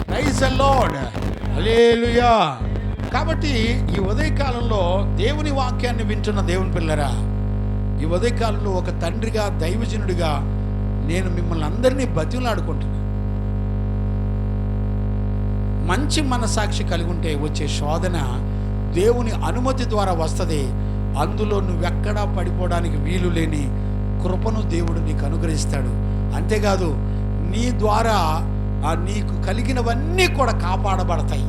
Praise the lord. హల్లెలూయా. కాబట్టి ఈ ఉదయకాలంలో దేవుని వాక్యాన్ని వింటున్న దేవుని పిల్లరా, ఈ ఉదయకాలంలో ఒక తండ్రిగా, దైవజనుడిగా నేను మిమ్మల్ని అందరినీ బతిమలాడుకుంటున్నాను. మంచి మనసాక్షి కలిగి ఉంటే వచ్చే శోధన దేవుని అనుమతి ద్వారా వస్తుంది. అందులో నువ్వెక్కడా పడిపోవడానికి వీలు లేని కృపను దేవుడు నీకు అనుగ్రహిస్తాడు. అంతేకాదు, నీ ద్వారా నీకు కలిగినవన్నీ కూడా కాపాడబడతాయి.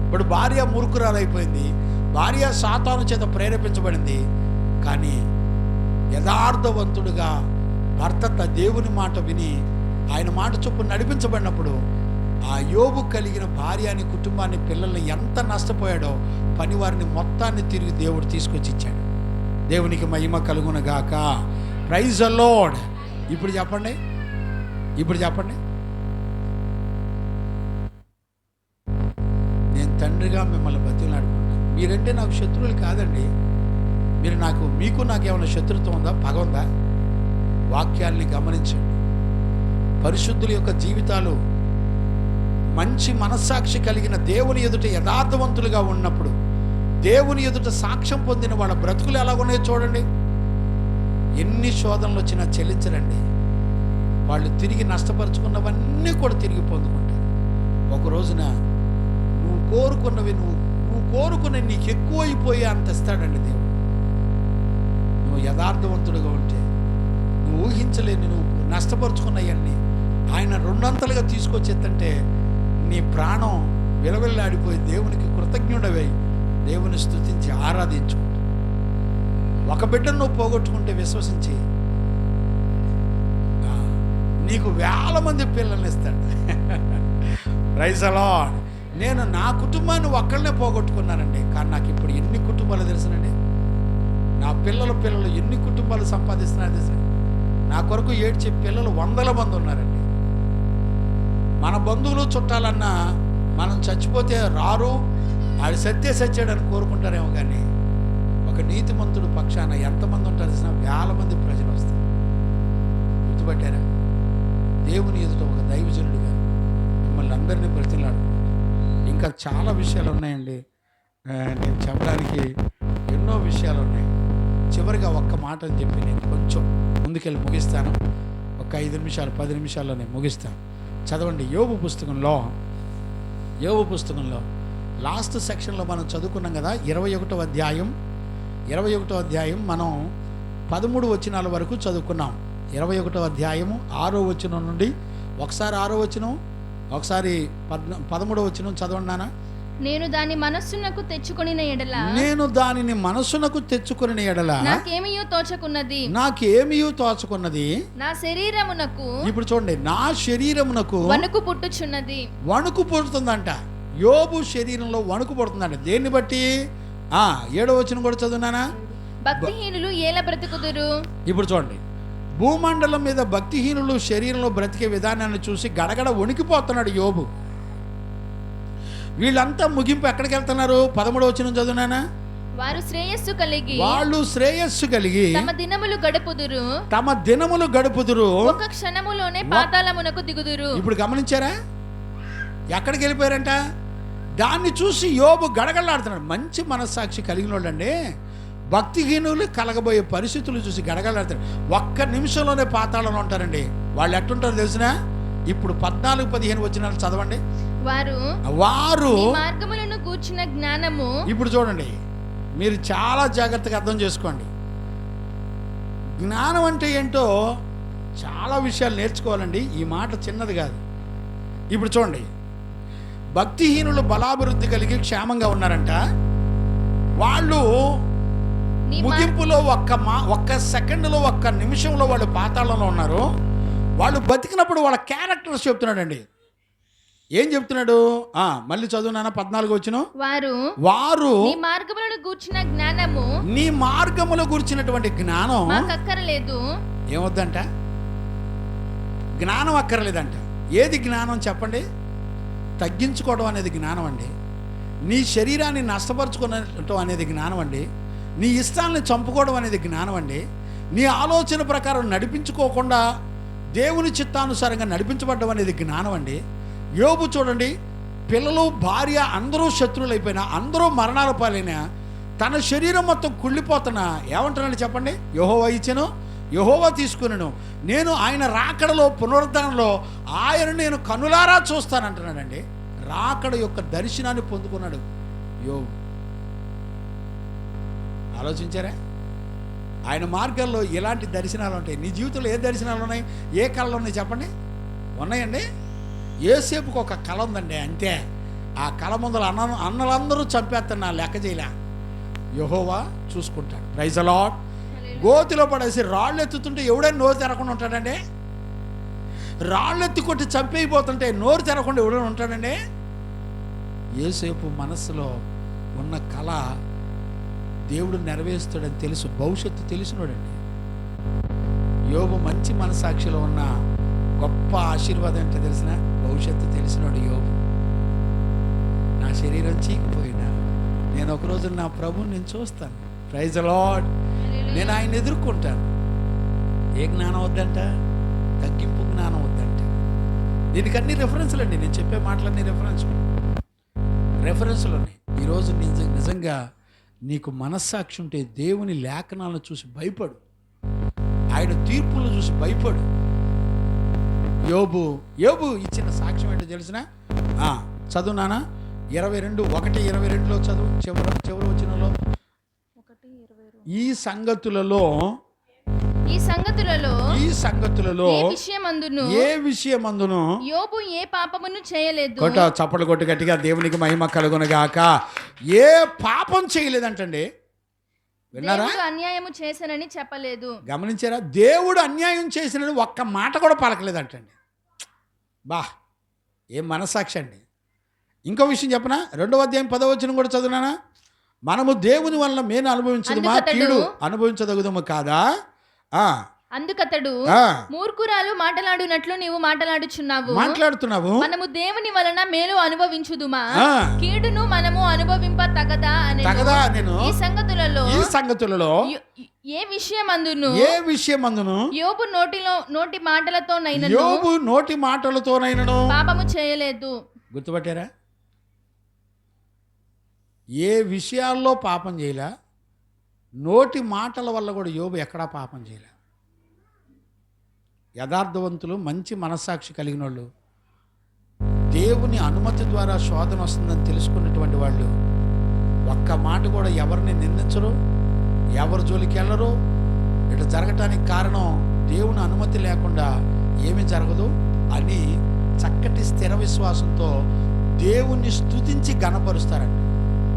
ఇప్పుడు భార్య మూర్ఖురాలైపోయింది, భార్య సాతాను చేత ప్రేరేపించబడింది. కానీ యథార్థవంతుడుగా భర్త దేవుని మాట విని ఆయన మాట చొప్పున నడిపించబడినప్పుడు ఆ యోబు కలిగిన భార్యని, కుటుంబాన్ని, పిల్లల్ని ఎంత నష్టపోయాడో పనివారిని మొత్తాన్ని తిరిగి దేవుడు తీసుకొచ్చి ఇచ్చాడు. దేవునికి మహిమ కలుగును గాక. Praise the Lord. ఇప్పుడు చెప్పండి, నేను తండ్రిగా మిమ్మల్ని బతిమలాడుకుంటాను. మీరంటే నాకు శత్రువులు కాదండి. మీకు నాకేమైనా శత్రుత్వం ఉందా, పగ ఉందా? వాక్యాల్ని గమనించండి. పరిశుద్ధుల యొక్క జీవితాలు మంచి మనస్సాక్షి కలిగిన దేవుని ఎదుట యథార్థవంతులుగా ఉన్నప్పుడు, దేవుని ఎదుట సాక్ష్యం పొందిన వాళ్ళ బ్రతుకులు ఎలా ఉన్నాయో చూడండి. ఎన్ని శోధనలు వచ్చినా చెల్లించరండి. వాళ్ళు తిరిగి నష్టపరుచుకున్నవన్నీ కూడా తిరిగి పొందుకుంటారు. ఒక రోజున నువ్వు కోరుకున్నవి, నువ్వు నువ్వు కోరుకునే నీకు ఎక్కువైపోయి అంత ఇస్తాడండి దేవుడు. నువ్వు యథార్థవంతుడిగా ఉంటే, నువ్వు ఊహించలేని, నువ్వు నష్టపరుచుకున్నవన్నీ ఆయన రెండంతలుగా తీసుకొచ్చేద్దంటే నీ ప్రాణం విలవిల్లాడిపోయి దేవునికి కృతజ్ఞుడవై దేవుని స్తుతించి ఆరాధించుకుంటా. ఒక బిడ్డను నువ్వు పోగొట్టుకుంటే విశ్వసించి నీకు వేల మంది పిల్లల్ని ఇస్తాడు. Praise the Lord. నేను నా కుటుంబాన్ని ఒక్కళ్ళనే పోగొట్టుకున్నానండి, కానీ నాకు ఇప్పుడు ఎన్ని కుటుంబాలు తెలుసునండి. నా పిల్లలు ఎన్ని కుటుంబాలు సంపాదిస్తున్నారు తెలుసు. నా కొరకు ఏడ్చే పిల్లలు 100ల మంది ఉన్నారండి. మన బంధువులు చుట్టాలన్నా మనం చచ్చిపోతే రారు, ఆడు సత్యాడని కోరుకుంటారేమో, కానీ ఒక నీతిమంతుడు పక్షాన ఎంతమంది ఉంటారు తెలిసిన వేల మంది ప్రజలు వస్తారు. గుర్తుపట్టారా? దేవుని ఎదుట ఒక దైవజనుడిగా మిమ్మల్ని అందరినీ బ్రతిలాడు. ఇంకా చాలా విషయాలు ఉన్నాయండి, నేను చెప్పడానికి ఎన్నో విషయాలు ఉన్నాయి. చివరిగా ఒక్క మాట అని చెప్పి నేను కొంచెం ముందుకెళ్ళి ముగిస్తాను. ఒక 5 నిమిషాలు 10 నిమిషాల్లోనే ముగిస్తాను. చదవండి యోబు పుస్తకంలో లాస్ట్ సెక్షన్లో మనం చదువుకున్నాం కదా, 21వ అధ్యాయం మనం 13 వచనాల వరకు చదువుకున్నాం. 21వ అధ్యాయము 6వ వచనం నుండి ఒకసారి 6వ వచనం, ఒకసారి 13వ వచనం చదవండి నాన్న.
నేను దాని మనస్సునకు తెచ్చుకొనిన ఎడల నాకేమియో తోచకున్నది నా శరీరమునకు. ఇప్పుడు చూడండి, నా శరీరమునకు వణుకు పుడుతుందంట. యోబు శరీరంలో వణుకు పుడుతుందంట. దేన్ని బట్టి? 7వ వచనం కూడా చదువునానా. భక్తిహీనులు ఎలా బ్రతుకుదురు. ఇప్పుడు చూడండి, భూమండలం మీద భక్తిహీనులు శరీరంలో బ్రతికే విధానాన్ని చూసి గడగడ వణికిపోతున్నాడు యోబు. వీళ్ళంతా ముగింపు ఎక్కడికి వెళ్తున్నారు? 13వ వచనం చదువునానా. వాళ్ళు శ్రేయస్సు కలిగి తమ దినములు గడుపుదురు ఒక క్షణములోనే పాతాళమునకు దిగుదురు. ఇప్పుడు గమనించారా ఎక్కడికి వెళ్ళిపోయారంట? దాన్ని చూసి యోబు గడగడలాడుతున్నాడు. మంచి మనస్సాక్షి కలిగిన వాళ్ళండి భక్తిహీనులు కలగబోయే పరిస్థితులు చూసి గడగడలాడుతారు. ఒక్క నిమిషంలోనే పాతాళంలో ఉంటారండి. వాళ్ళు ఎట్టుంటారో తెలిసినా? ఇప్పుడు 14-15 వచనాలు చదవండి. వారు మార్గములను గూర్చిన జ్ఞానము. ఇప్పుడు చూడండి, మీరు చాలా జాగ్రత్తగా అర్థం చేసుకోండి. జ్ఞానం అంటే ఏంటో చాలా విషయాలు నేర్చుకోవాలండి. ఈ మాట చిన్నది కాదు. ఇప్పుడు చూడండి, భక్తిహీనులు బలాభివృద్ధి కలిగి క్షేమంగా ఉన్నారంట. వాళ్ళు ముగింపులో ఒక్క సెకండ్లో, ఒక్క నిమిషంలో వాళ్ళు పాతాళంలో ఉన్నారు. వాళ్ళు బతికినప్పుడు వాళ్ళ క్యారెక్టర్స్ చెప్తున్నాడండి. ఏం చెప్తున్నాడు? మళ్ళీ చదువునా 14 వచనం. వారు నీ మార్గములు గూర్చినటువంటి జ్ఞానం అక్కర్లేదు. ఏమొద్దంట? జ్ఞానం అక్కర్లేదంట. ఏది జ్ఞానం చెప్పండి? తగ్గించుకోవడం అనేది జ్ఞానం అండి. నీ శరీరాన్ని నష్టపరుచుకోవడం అనేది జ్ఞానం అండి. నీ ఇష్టాలని చంపుకోవడం అనేది జ్ఞానం అండి. నీ ఆలోచన ప్రకారం నడిపించుకోకుండా దేవుని చిత్తానుసారంగా నడిపించబడడం అనేది జ్ఞానం అండి. యోబు చూడండి, పిల్లలు భార్య అందరూ శత్రువులైపోయినా, అందరూ మరణాల పాలైనా, తన శరీరం మొత్తం కుళ్ళిపోతున్నా ఏమంటున్నాడు చెప్పండి? యెహోవా ఇచ్చెను, యెహోవా తీసుకున్నాను, నేను ఆయన రాకడలో పునరుద్ధరణలో నేను కనులారా చూస్తానంటున్నాడండి. రాకడ యొక్క దర్శనాన్ని పొందుకున్నాడు యోబు. ఆలోచించారా? ఆయన మార్గాల్లో ఎలాంటి దర్శనాలు ఉంటాయి? నీ జీవితంలో ఏ దర్శనాలు ఉన్నాయి? ఏ కళలు ఉన్నాయి చెప్పండి? ఉన్నాయండి. యోసేపుకు ఒక కళ ఉందండి, అంతే. ఆ కళ ముందర అన్నలందరూ చంపేస్తున్నా లెక్క చేయలే. యెహోవా చూసుకుంటాడు. Praise the Lord. గోతిలో పడేసి రాళ్ళు ఎత్తుతుంటే ఎవడైనా నోరు తెరకుండా ఉంటాడండి? రాళ్ళు ఎత్తి కొట్టి చంపేయిపోతుంటే నోరు తెరకుండా ఎవడైనా ఉంటాడండి? యోసేపు మనస్సులో ఉన్న కళ దేవుడు నెరవేరుస్తాడని తెలుసు, భవిష్యత్తు తెలిసినోడండి. యోబు మంచి మనసాక్షిలో ఉన్న గొప్ప ఆశీర్వాదం అంటే తెలిసిన భవిష్యత్తు తెలిసినోడు యోబు. నా శరీరం చీకిపోయినా నేను ఒకరోజు నా ప్రభుని నేను చూస్తాను. Praise the Lord. నేను ఆయన ఎదుర్కొంటాను. ఏ జ్ఞానం వద్దంట? తగ్గింపు జ్ఞానం వద్దంట. దీనికి అన్ని రెఫరెన్స్లు అండి. నేను చెప్పే మాటలన్నీ రెఫరెన్స్లు ఉన్నాయి. ఈరోజు నిజంగా నీకు మనస్సాక్షి ఉంటే దేవుని లేఖనాలను చూసి భయపడు, ఆయన తీర్పులను చూసి భయపడు. యోబు ఇచ్చిన సాక్ష్యం ఏంటో తెలిసిన? చదువునానా 22:1-22లో చదువు, చివరి వచనంలో. ఈ సంగతులలో ఏ విషయమందును
యోబు ఏ పాపమును చేయలేదు.
చప్పట్లు కొట్టి గట్టిగా దేవునికి మహిమ కలుగునుగాక. ఏ పాపం చేయలేదంటండి. విన్నారా?
అన్యాయము చేశానని చెప్పలేదు.
గమనించారా? దేవుడు అన్యాయం చేసినని ఒక్క మాట కూడా పలకలేదంటండి. బా, ఏం మనసాక్షి అండి. ఇంకో విషయం చెప్పనా? 2వ అధ్యాయం 10వ వచనం కూడా చదువునానా? మనము దేవుని వల్ల మేలు అనుభవించదుమా, కీడు అనుభవించదగుదము కాదా?
అందుకతడు, మూర్ఖురాలు మాట్లాడునట్లు నీవు మాట్లాడుతున్నావు. మనము దేవుని వలన మేలు అనుభవించుదుమా, కీడును మనము అనుభవింప తగదా నేను. ఈ సంగతులలో ఏ విషయమందును యోబు నోటి మాటలతోనైనను పాపము చేయలేదు.
గుర్తుపట్టారా? ఏ విషయాల్లో పాపం చేయలే, నోటి మాటల వల్ల కూడా యోబు ఎక్కడా పాపం చేయలే. యథార్థవంతులు, మంచి మనస్సాక్షి కలిగిన వాళ్ళు, దేవుని అనుమతి ద్వారా శోధన వస్తుందని తెలుసుకున్నటువంటి వాళ్ళు ఒక్క మాట కూడా ఎవరిని నిందించరు, ఎవరి జోలికి వెళ్ళరు. ఇటు జరగటానికి కారణం దేవుని అనుమతి లేకుండా ఏమీ జరగదు అని చక్కటి స్థిర విశ్వాసంతో దేవుణ్ణి స్తుతించి ఘనపరుస్తారండి.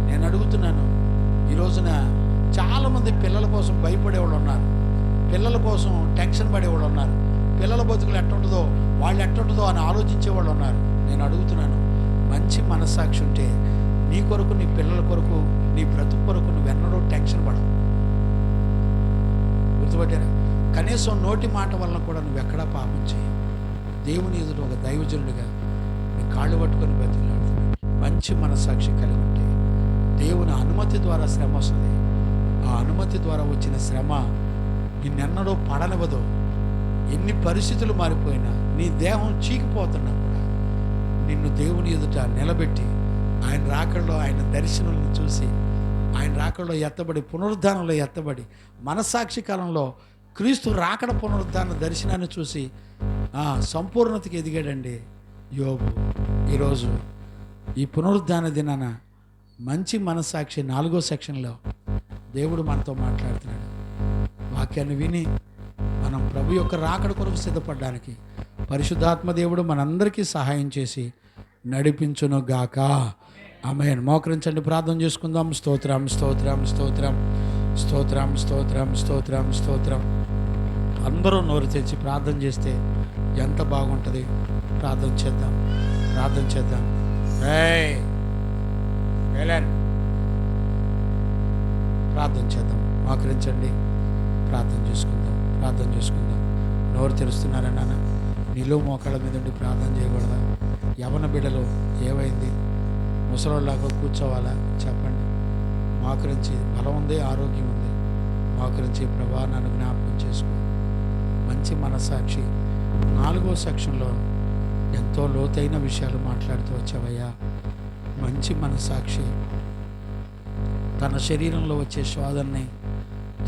నేను అడుగుతున్నాను, ఈ రోజున చాలామంది పిల్లల కోసం భయపడేవాళ్ళు ఉన్నారు, పిల్లల కోసం టెన్షన్ పడేవాళ్ళు ఉన్నారు, పిల్లల బతుకులు ఎట్టుంటుందో వాళ్ళు ఎట్టుంటుందో అని ఆలోచించేవాళ్ళు ఉన్నారు. నేను అడుగుతున్నాను, మంచి మనస్సాక్షి ఉంటే నీ కొరకు, నీ పిల్లల కొరకు, నీ బ్రతుకు కొరకు నువ్వెన్నడూ టెన్షన్ పడవు. గుర్తుపట్టారా? కనీసం నోటి మాట వలన కూడా నువ్వు ఎక్కడా పాపం చేయి. దేవుని ఎదుట ఒక దైవజనుడిగా నీ కాళ్ళు పట్టుకొని బ్రతిలాడుతున్నాడు. మంచి మనస్సాక్షి కలిగి ఉంటే దేవుని అనుమతి ద్వారా శ్రమ వస్తుంది. ఆ అనుమతి ద్వారా వచ్చిన శ్రమ నిన్నెన్నడూ పడనివ్వదు. ఎన్ని పరిస్థితులు మారిపోయినా, నీ దేహం చీకిపోతున్నా కూడా నిన్ను దేవుని ఎదుట నిలబెట్టి, ఆయన రాకడలో ఆయన దర్శనాలను చూసి, ఆయన రాకడలో ఎత్తబడి, పునరుద్ధానంలో ఎత్తబడి, మనస్సాక్షి కాలంలో క్రీస్తు రాకడ పునరుద్ధాన దర్శనాన్ని చూసి సంపూర్ణతకి ఎదిగాడండి యోబు. ఈరోజు ఈ పునరుద్ధాన దినాన మంచి మనస్సాక్షి 4వ సెక్షన్లో దేవుడు మనతో మాట్లాడుతున్నాడు. వాక్యాన్ని విని మనం ప్రభు యొక్క రాకడ కొరకు సిద్ధపడడానికి పరిశుద్ధాత్మ దేవుడు మనందరికీ సహాయం చేసి నడిపించును గాక. ఆమేన్. మోకరించండి, ప్రార్థన చేసుకుందాం. స్తోత్రం, స్తోత్రం, స్తోత్రం, స్తోత్రం, స్తోత్రం, స్తోత్రం, స్తోత్రం. అందరూ నోరు తెచ్చి ప్రార్థన చేస్తే ఎంత బాగుంటుంది. ప్రార్థన చేద్దాం, ప్రార్థన చేద్దాం. ప్రార్థన చేద్దాం. మోకరించండి, ప్రార్థన చేసుకుందాం, ప్రార్థన చేసుకుందాం. నోరు తెరుస్తున్నారా నాన్న? నిలువు మోకాళ్ళ మీద ఉండి ప్రార్థన చేయకూడదా? యవన బిడ్డలు ఏమైంది? ముసలోళ్ళలాగా కూర్చోవాలా? చెప్పండి. మోకరించి, బలం ఉంది, ఆరోగ్యం ఉంది, మోకరించి ప్రభా నన్ను జ్ఞాపకం చేసుకో. మంచి మనస్సాక్షి 4వ సెక్షన్లో ఎంతో లోతైన విషయాలు మాట్లాడుతూ వచ్చావయ్యా. మంచి మనస్సాక్షి తన శరీరంలో వచ్చే శోధనని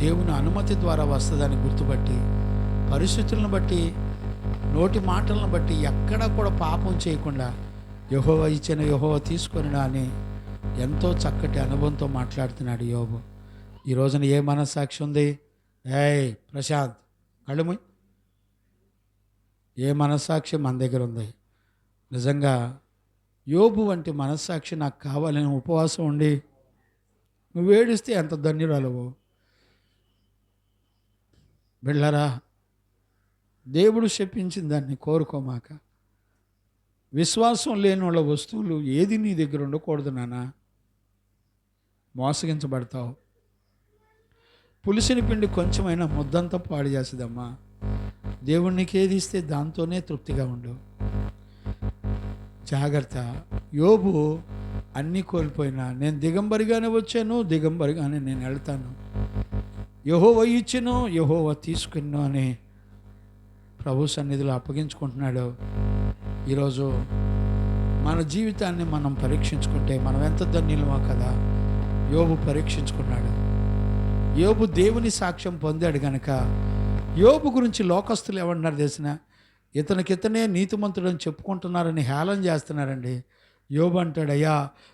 దేవుని అనుమతి ద్వారా వస్తుందని గుర్తుపట్టి, పరిస్థితులను బట్టి, నోటి మాటలను బట్టి ఎక్కడా కూడా పాపం చేయకుండా యెహోవా ఇచ్చిన యెహోవా తీసుకొని అని ఎంతో చక్కటి అనుభవంతో మాట్లాడుతున్నాడు యోబు. ఈ రోజున ఏ మనస్సాక్షి ఉంది? ప్రశాంత్, కళ్ళుమూయి. ఏ మనస్సాక్షి మన దగ్గర ఉంది? నిజంగా యోబు వంటి మనస్సాక్షి నాకు కావాలని ఉపవాసం ఉండి నువ్వు ఏడిస్తే ఎంత ధన్యురాలవు. బిళ్ళరా, దేవుడు చెప్పించిన దాన్ని కోరుకోమాక. విశ్వాసం లేని వాళ్ళ వస్తువులు ఏది నీ దగ్గర ఉండకూడదు నాన్న. మోసగించబడతావు. పులిసిన పిండి కొంచెమైనా ముద్దంతా పాడు చేస్తుందమ్మా. దేవుడికి ఏది ఇస్తే దాంతోనే తృప్తిగా ఉండు. జాగ్రత్త. యోబు అన్నీ కోల్పోయినా నేను దిగంబరిగానే వచ్చాను, దిగంబరిగానే నేను వెళ్తాను, యెహోవా ఇచ్చెను యెహోవా తీసుకున్నాను అని ప్రభు సన్నిధిలో అప్పగించుకుంటున్నాడు. ఈరోజు మన జీవితాన్ని మనం పరీక్షించుకుంటే మనం ఎంత ధన్యులమో కదా. యోబు పరీక్షించుకున్నాడు. యోబు దేవుని సాక్ష్యం పొందాడు గనక యోబు గురించి లోకస్తులు ఏమన్నారు తెలిసిన? ఇతనే నీతిమంతుడని చెప్పుకుంటున్నారని హేళన చేస్తున్నారండి. యోబు అంటాడు, అయ్యా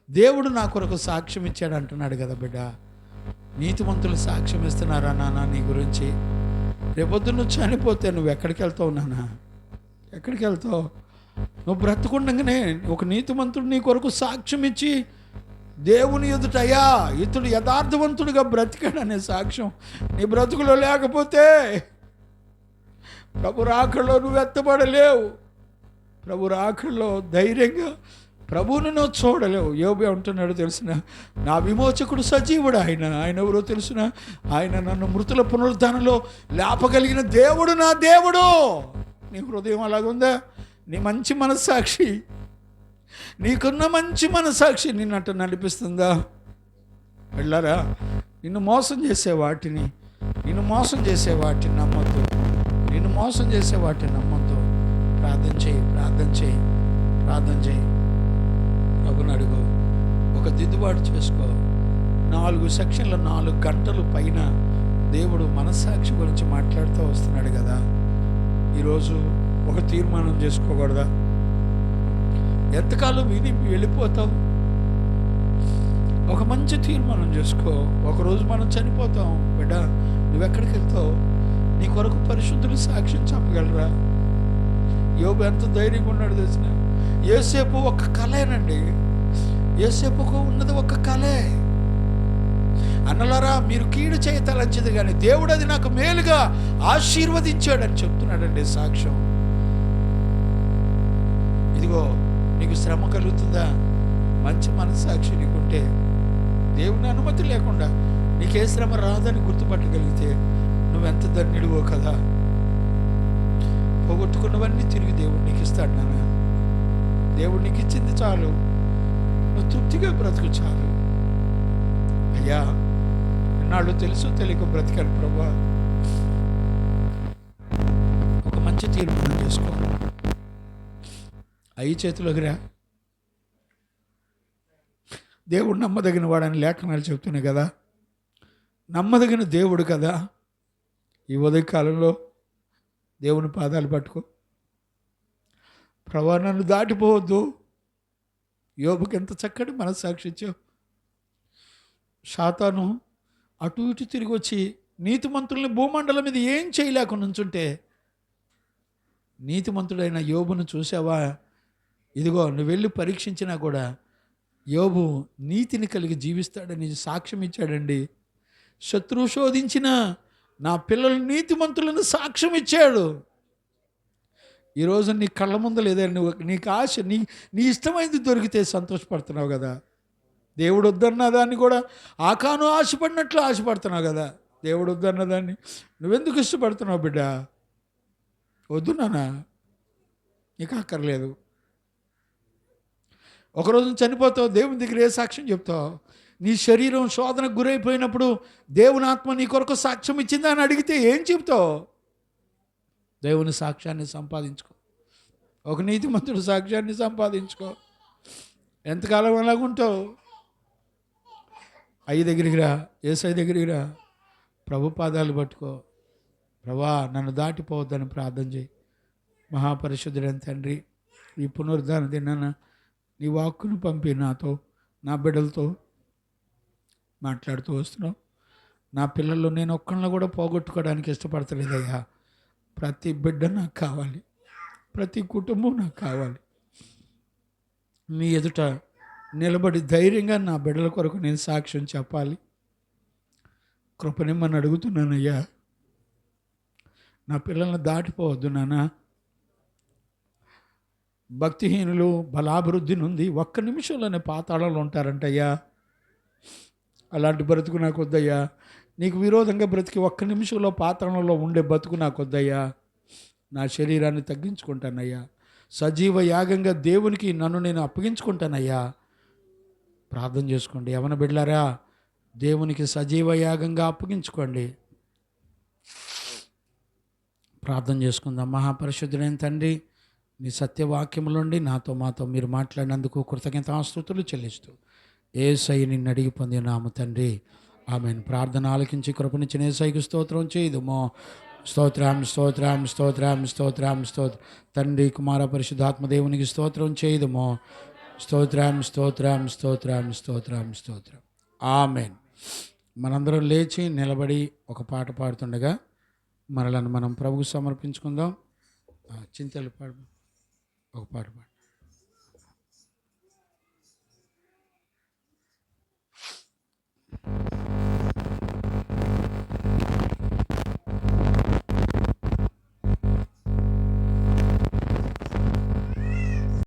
దేవుడు నా కొరకు సాక్ష్యం ఇచ్చాడు అంటున్నాడు కదా బిడ్డ. నీతిమంతులు సాక్ష్యం ఇస్తున్నారా నాన్న నీ గురించి? రేపొద్దు నువ్వు చనిపోతే నువ్వు ఎక్కడికి వెళ్తావు నాన్న? ఎక్కడికి వెళ్తావు? నువ్వు బ్రతుకుండగానే ఒక నీతిమంతుడు నీ కొరకు సాక్ష్యం ఇచ్చి దేవుని ఎదుట, అయ్యా ఇతడు యథార్థవంతుడిగా బ్రతికాడనే సాక్ష్యం నీ బ్రతుకులో లేకపోతే ప్రభు రాకల్లో నువ్వు ఎత్తబడలేవు. ప్రభు రాకల్లో ధైర్యంగా ప్రభువును నువ్వు చూడలేవు. యోబు అంటున్నాడు తెలిసిన, నా విమోచకుడు సజీవుడు. ఆయన ఎవరో తెలుసిన, ఆయన నన్ను మృతుల పునరుద్ధానంలో లేపగలిగిన దేవుడు నా దేవుడు. నీ హృదయం అలాగుందా? నీ మంచి మనస్సాక్షి, నీకున్న మంచి మనస్సాక్షి నిన్నట్టు నడిపిస్తుందా? వెళ్ళారా? నిన్ను మోసం చేసే వాటిని నమ్మొద్దు. నిన్ను మోసం చేసే వాటిని నమ్మొద్దు. ప్రార్థన చేయి. ప్రభుని అడుగు. ఒక దిద్దుబాటు చేసుకో. 4 సెక్షన్ల 4 గంటలు పైన దేవుడు మనస్సాక్షి గురించి మాట్లాడుతూ వస్తున్నాడు కదా. ఈరోజు ఒక తీర్మానం చేసుకోకూడదా? ఎంతకాలం విని వెళ్ళిపోతావు? ఒక మంచి తీర్మానం చేసుకో. ఒకరోజు మనం చనిపోతాం బిడ్డ, నువ్వెక్కడికి వెళ్తావు? నీ కొరకు పరిశుద్ధులు సాక్ష్యం చెప్పగలరా? యోబు ఎంత ధైర్యంగా ఉన్నాడు తెలిసిన. యోసేపు ఒక కళేనండి. యోసేపుకు ఉన్నది ఒక కళే. అన్నలారా, మీరు కీడు చేయతలంచిది కానీ దేవుడు అది నాకు మేలుగా ఆశీర్వదించాడని చెప్తున్నాడండి సాక్ష్యం. ఇదిగో నీకు శ్రమ కలుగుతుందా? మంచి మనస్సాక్షి నీకుంటే, దేవుని అనుమతి లేకుండా నీకే శ్రమ రాదని గుర్తుపట్టగలిగితే నువ్వెంత ధన్యుడివో కదా. పోగొట్టుకున్నవన్నీ తిరిగి దేవుడు నీకు ఇస్తాడు నాన్న. దేవుడు నీకు ఇచ్చింది చాలు, నువ్వు తృప్తిగా బ్రతుకు చాలు. అయ్యా ఇన్నాళ్ళు తెలుసు తెలియక బ్రతికాను ప్రభా, ఒక మంచి తీర్మానం చేసుకో. అయ్యి చేతిలోకి రా. దేవుడు నమ్మదగిన వాడని లేఖనాలు చెప్తున్నాయి కదా. నమ్మదగిన దేవుడు కదా. ఈ ఉదయకాలంలో దేవుని పాదాలు పట్టుకో. ప్రభా నన్ను దాటిపోవద్దు. యోబుకి ఎంత చక్కటి మనస్సాక్షి ఇచ్చావు. సాతాను అటు ఇటు తిరిగి వచ్చి నీతిమంతుల్ని భూమండలం మీద ఏం చేయలేకుండా ఉంచుంటే, నీతిమంతుడైన యోబును చూసావా? ఇదిగో నువ్వు వెళ్ళి పరీక్షించినా కూడా యోబు నీతిని కలిగి జీవిస్తాడని సాక్ష్యం ఇచ్చాడండి. శత్రువు శోధించిన నా పిల్లలు నీతిమంతులను సాక్ష్యం ఇచ్చాడు. ఈరోజు నీ కళ్ళ ముందు లేదా, నువ్వు నీకు ఆశ, నీ ఇష్టమైంది దొరికితే సంతోషపడుతున్నావు కదా. దేవుడు వద్దన్న దాన్ని కూడా ఆకాను ఆశపడినట్లు ఆశపడుతున్నావు కదా. దేవుడు వద్దన్న దాన్ని నువ్వెందుకు ఇష్టపడుతున్నావు బిడ్డ? వద్దు నాన్న, నీకు అక్కర్లేదు. ఒకరోజు చనిపోతావు, దేవుని దగ్గర ఏ సాక్ష్యం చెప్తావు? నీ శరీరం శోధనకు గురైపోయినప్పుడు దేవుని ఆత్మ నీ కొరకు సాక్ష్యం ఇచ్చిందా అని అడిగితే ఏం చెప్తావు? దేవుని సాక్ష్యాన్ని సంపాదించుకో. ఒక నీతిమంతుడు సాక్ష్యాన్ని సంపాదించుకో. ఎంతకాలం అలాగుంటావు? అయ్య దగ్గరికి రా, యేసయ్య దగ్గరికి రా, ప్రభు పాదాలు పట్టుకో. ప్రభా నన్ను దాటిపోవద్దని ప్రార్థన చేయి. మహాపరిశుద్ధుడైన తండ్రి, ఈ పునరుద్ధాన దినాన నీ వాక్కును పంపి నాతో, నా బిడ్డలతో మాట్లాడుతూ వస్తున్నావు. నా పిల్లల్లో నేను ఒక్కళ్ళని కూడా పోగొట్టుకోవడానికి ఇష్టపడతలేదయ్యా. ప్రతి బిడ్డ నాకు కావాలి, ప్రతి కుటుంబం నాకు కావాలి. నీ ఎదుట నిలబడి ధైర్యంగా నా బిడ్డల కొరకు నేను సాక్ష్యం చెప్పాలి. కృపనిమ్మని అడుగుతున్నానయ్యా. నా పిల్లల్ని దాటిపోవద్దు నాన్న. భక్తిహీనులు బలాభివృద్ధి నుండి 1 నిమిషంలోనే పాతాళంలో ఉంటారంటయ్యా. అలాంటి బ్రతుకు నాకు వద్దయ్యా. నీకు విరోధంగా బ్రతికి 1 నిమిషంలో పాతాళంలో ఉండే బతుకు నాకు వద్దయ్యా. నా శరీరాన్ని తగ్గించుకుంటానయ్యా. సజీవ యాగంగా దేవునికి నన్ను నేను అప్పగించుకుంటానయ్యా. ప్రార్థన చేసుకోండి. యవన బిడ్డలారా, దేవునికి సజీవ యాగంగా అప్పగించుకోండి. ప్రార్థన చేసుకుందాం. మహాపరిశుద్ధుడైన తండ్రి, నీ సత్యవాక్యములోండి నాతో మాతో మీరు మాట్లాడినందుకు కృతజ్ఞతాస్తుతులు చెల్లిస్తూ యేసయ్య నిన్ను అడిగి పొందినాము తండ్రి. ఆమెను ప్రార్థన ఆలకించి కృపనిచ్చిన యేసయ్యకు స్తోత్రం చేయదుమో. స్తోత్రం స్తోత్రం స్తోత్రం స్తోత్రం స్తోత్రం. తండ్రి కుమార పరిశుద్ధాత్మ దేవునికి స్తోత్రం చేయదుమో.
స్తోత్రం స్తోత్రం స్తోత్రం స్తోత్రం స్తోత్రం. ఆమేన్. మనందరం లేచి నిలబడి ఒక పాట పాడుతుండగా మనలను మనం ప్రభువుకు సమర్పించుకుందాం. చింతలు పాడు, ఒక పాట పాడు.